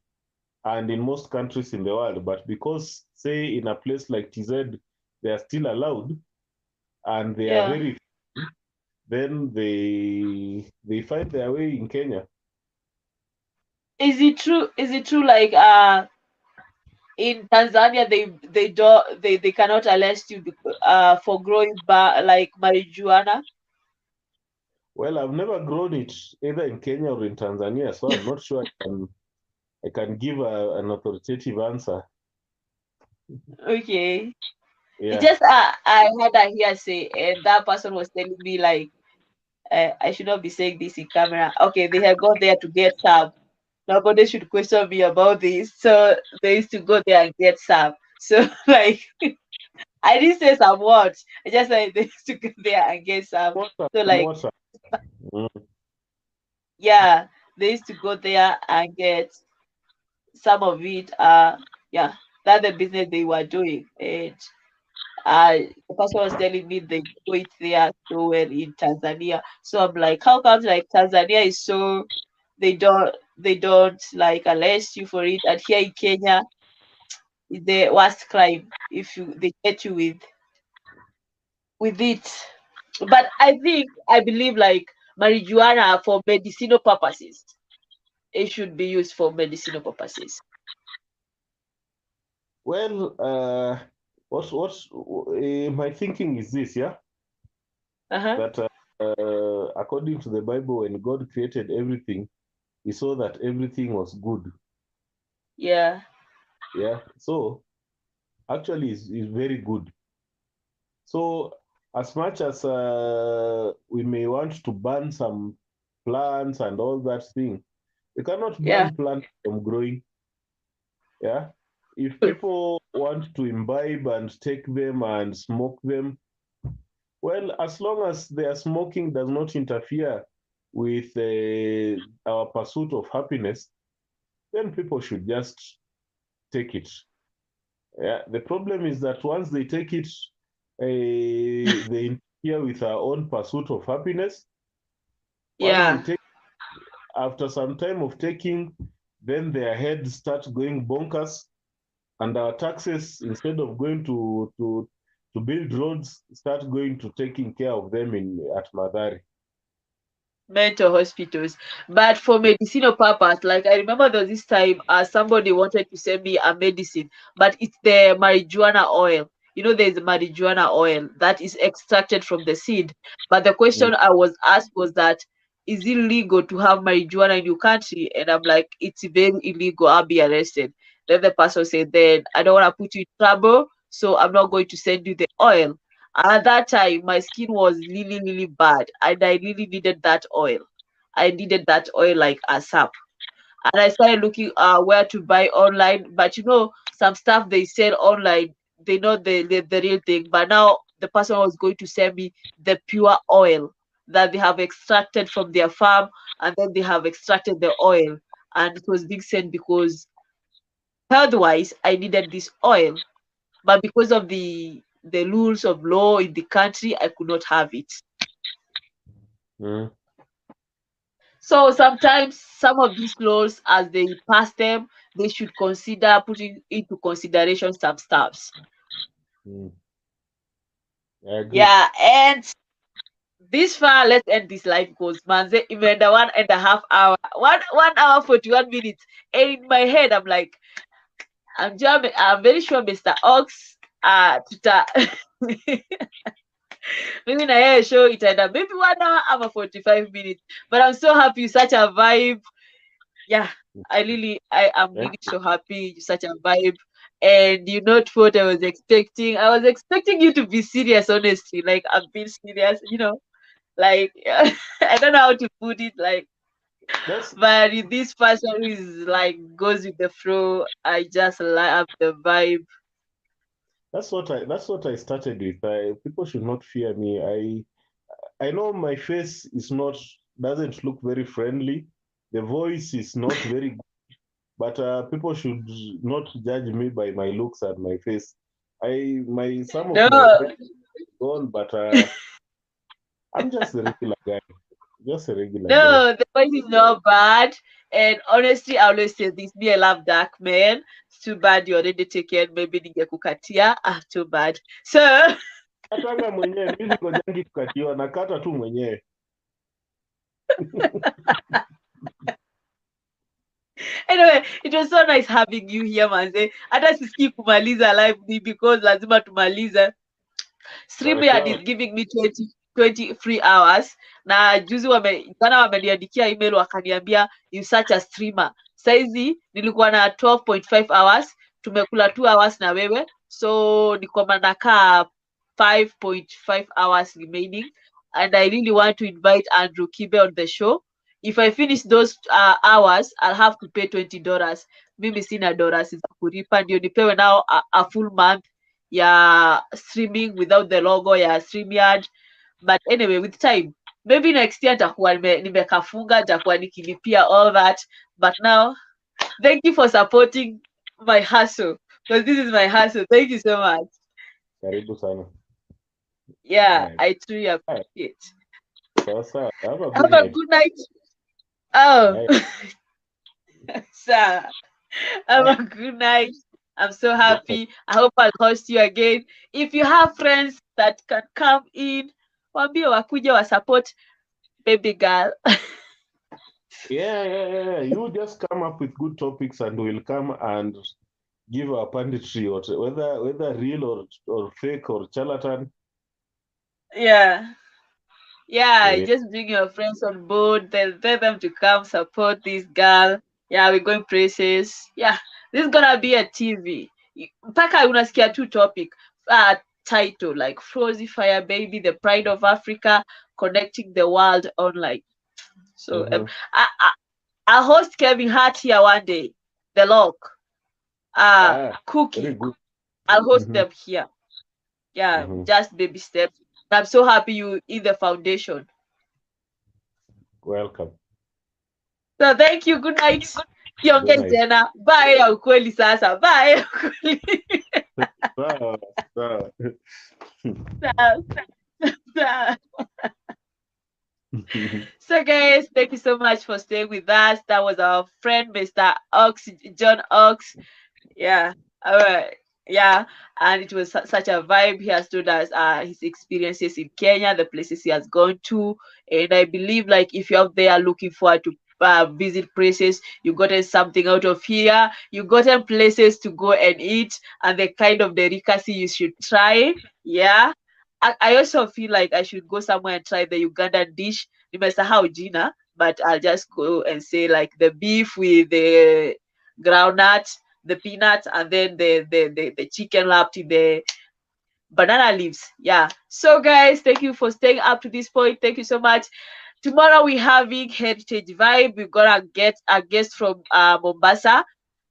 S2: and in most countries in the world. But because, say, in a place like TZ, they are still allowed and they are
S1: Yeah.
S2: very, then they find their way in Kenya.
S1: Is it true? Is it true? Like in Tanzania, they cannot arrest you for growing like marijuana.
S2: Well, I've never grown it either in Kenya or in Tanzania, so I'm not sure I can give an authoritative answer.
S1: Okay. It
S2: Yeah.
S1: just I had a hearsay, and that person was telling me like I should not be saying this in camera. Okay, they had gone there to get some. Nobody should question me about this. So they used to go there and get some. So like I didn't say some words. I just said they used to go there and get some.
S2: Water,
S1: So like
S2: water. Mm.
S1: yeah, they used to go there and get some of it. Yeah, that's the business they were doing. And the person was telling me they do it there so well in Tanzania. So I'm like, how comes like Tanzania is so they don't like arrest you for it, and here in Kenya is the worst crime if you they get you with it. But I believe like marijuana for medicinal purposes. It should be used for medicinal purposes.
S2: Well, what's my thinking is this, yeah,
S1: Uh-huh.
S2: that according to the Bible, when God created everything, He saw that everything was good.
S1: Yeah.
S2: Yeah, so actually, it's very good. So as much as we may want to ban some plants and all that thing, you cannot
S1: Yeah.
S2: ban plants from growing. Yeah. If people want to imbibe and take them and smoke them, well, as long as their smoking does not interfere with our pursuit of happiness, then people should just take it. Yeah. The problem is that once they take it, they interfere with our own pursuit of happiness. Once they
S1: Yeah.
S2: take, after some time of taking, then their heads start going bonkers, and our taxes, instead of going to build roads, start going to taking care of them in at Madari.
S1: Mental hospitals. But for medicinal purpose, like I remember there was this time somebody wanted to send me a medicine, but it's the marijuana oil. You know, there's marijuana oil that is extracted from the seed. But the
S2: Mm.
S1: question I was asked was that, is it legal to have marijuana in your country? And I'm like, it's very illegal, I'll be arrested. Then the person said, then I don't want to put you in trouble, so I'm not going to send you the oil. At that time, my skin was really, really bad, and I really needed that oil. I needed that oil like ASAP. And I started looking where to buy online. But you know, some stuff they sell online, they know the real thing. But now the person was going to sell me the pure oil that they have extracted from their farm, and then they have extracted the oil. And it was big sin because health wise, I needed this oil, but because of the rules of law in the country, I could not have it.
S2: Mm.
S1: So sometimes some of these laws, as they pass them, they should consider putting into consideration some stuffs.
S2: Mm. I agree.
S1: Yeah, and this far, let's end this live because manze even the 1.5 hour, 1 hour 41 minutes. And in my head, I'm like, I'm very sure Mr. Ox tuta maybe na yeye show itaenda maybe 1 hour ama 45 minutes. But I'm so happy, such a vibe. Yeah, I am
S2: Yeah.
S1: really so happy, such a vibe. And you know what I was expecting? I was expecting you to be serious, honestly. Like I'm being serious, like I don't know how to put it, like,
S2: That's
S1: but this person who is like goes with the flow, I just love the vibe.
S2: that's what I started with. People should not fear me. I know my face is not doesn't look very friendly. The voice is not very good, but people should not judge me by my looks and my face. I my some of
S1: No,
S2: my friends gone, but I'm just a regular guy. Just a regular guy.
S1: no, the voice is not bad. And honestly, I always say this. Me, I love dark men. It's too bad you already taken. Maybe ningekukatia. Ah, too bad. So
S2: Katanga mwenyewe, mimi ngojangi kukatiwa, nakata tu mwenyewe.
S1: anyway, it was so nice having you here, manze. Hata sisikii kumaliza live ni because lazima tumalize. StreamYard
S2: Sawa.
S1: is giving me 20 free hours. Na juzi jana wameniandikia email wakaniambia you such a streamer. Saizi nilikuwa na 12.5 hours, tumekula 2 hours na wewe. So niko nakaa 5.5 hours remaining, and I really want to invite Andrew Kibe on the show. If I finish those hours, I'll have to pay $20. Mimi sina dollars za kulipa, ndio nipewe now a full month ya streaming without the logo ya StreamYard. But anyway, with time, maybe next year nitakuwa nimekafunga, nitakuwa nikilipia all that. But now, thank you for supporting my hustle, because this is my hustle. Thank you so much.
S2: Karibu sana.
S1: Yeah,
S2: Haya.
S1: I truly
S2: Haya.
S1: appreciate.
S2: Sawa sawa. Have a
S1: Have
S2: good
S1: a
S2: night.
S1: good night. Oh,
S2: Haya.
S1: sir. Have
S2: Haya.
S1: a good night. I'm so happy. I hope I'll host you again. If you have friends that can come in, waambie wakuja wa support baby girl.
S2: Yeah. You just come up with good topics and we'll come and give our punditry, or whether real or fake or charlatan.
S1: Yeah. Yeah,
S2: Yeah.
S1: just bring your friends on board. Tell them to come support this girl. Yeah, we're going places. Yeah, this is gonna be a TV. Mpaka unasikia two topic. title, like Flozie Fire Baby, the pride of Africa, connecting the world online. So I host Kevin Hart here one day. The Lock,
S2: Very
S1: Cookie.
S2: good.
S1: I'll host them here. Yeah, just baby steps. I'm so happy you in the foundation.
S2: Welcome.
S1: So thank you. Good night.
S2: Good
S1: Kiongee
S2: night.
S1: tena. Bye ya ukweli sasa. Bye ya ukweli.
S2: Sawa, sawa.
S1: Sawa, sawa. So guys, thank you so much for staying with us. That was our friend Mr. Ox, John Ox. Yeah. All right. Yeah, and it was such a vibe. He has told us his experiences in Kenya, the places he has gone to, and I believe like if you're out there looking forward to visit places, you gotten something out of here. You gotten places to go and eat, and the kind of delicacy you should try. Yeah, I also feel like I should go somewhere and try the Ugandan dish. Nimesahau jina, but I'll just go and say like the beef with the groundnut, the peanuts, and then the chicken wrapped in the banana leaves. Yeah. So guys, thank you for staying up to this point. Thank you so much. Tomorrow we having Heritage Vibe. We're gonna get a guest from Mombasa.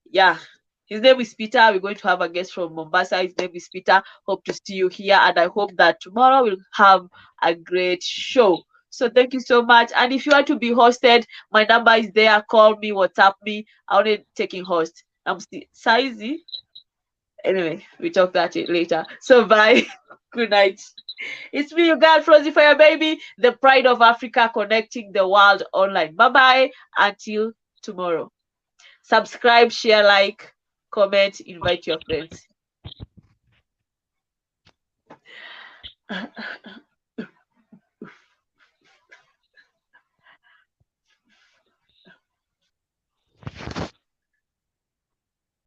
S1: Yeah. His name is Peter. We're going to have a guest from Mombasa. His name is Peter. Hope to see you here. And I hope that tomorrow we'll have a great show. So thank you so much. And if you want to be hosted, my number is there. Call me, WhatsApp me. I want to taking host. I'm still Sizy. Anyway, we talk that later. So bye. Good night. It's me, your girl, Flozie Fire Baby, the pride of Africa, connecting the world online. Bye bye. Until tomorrow. Subscribe, share, like, comment, invite your friends.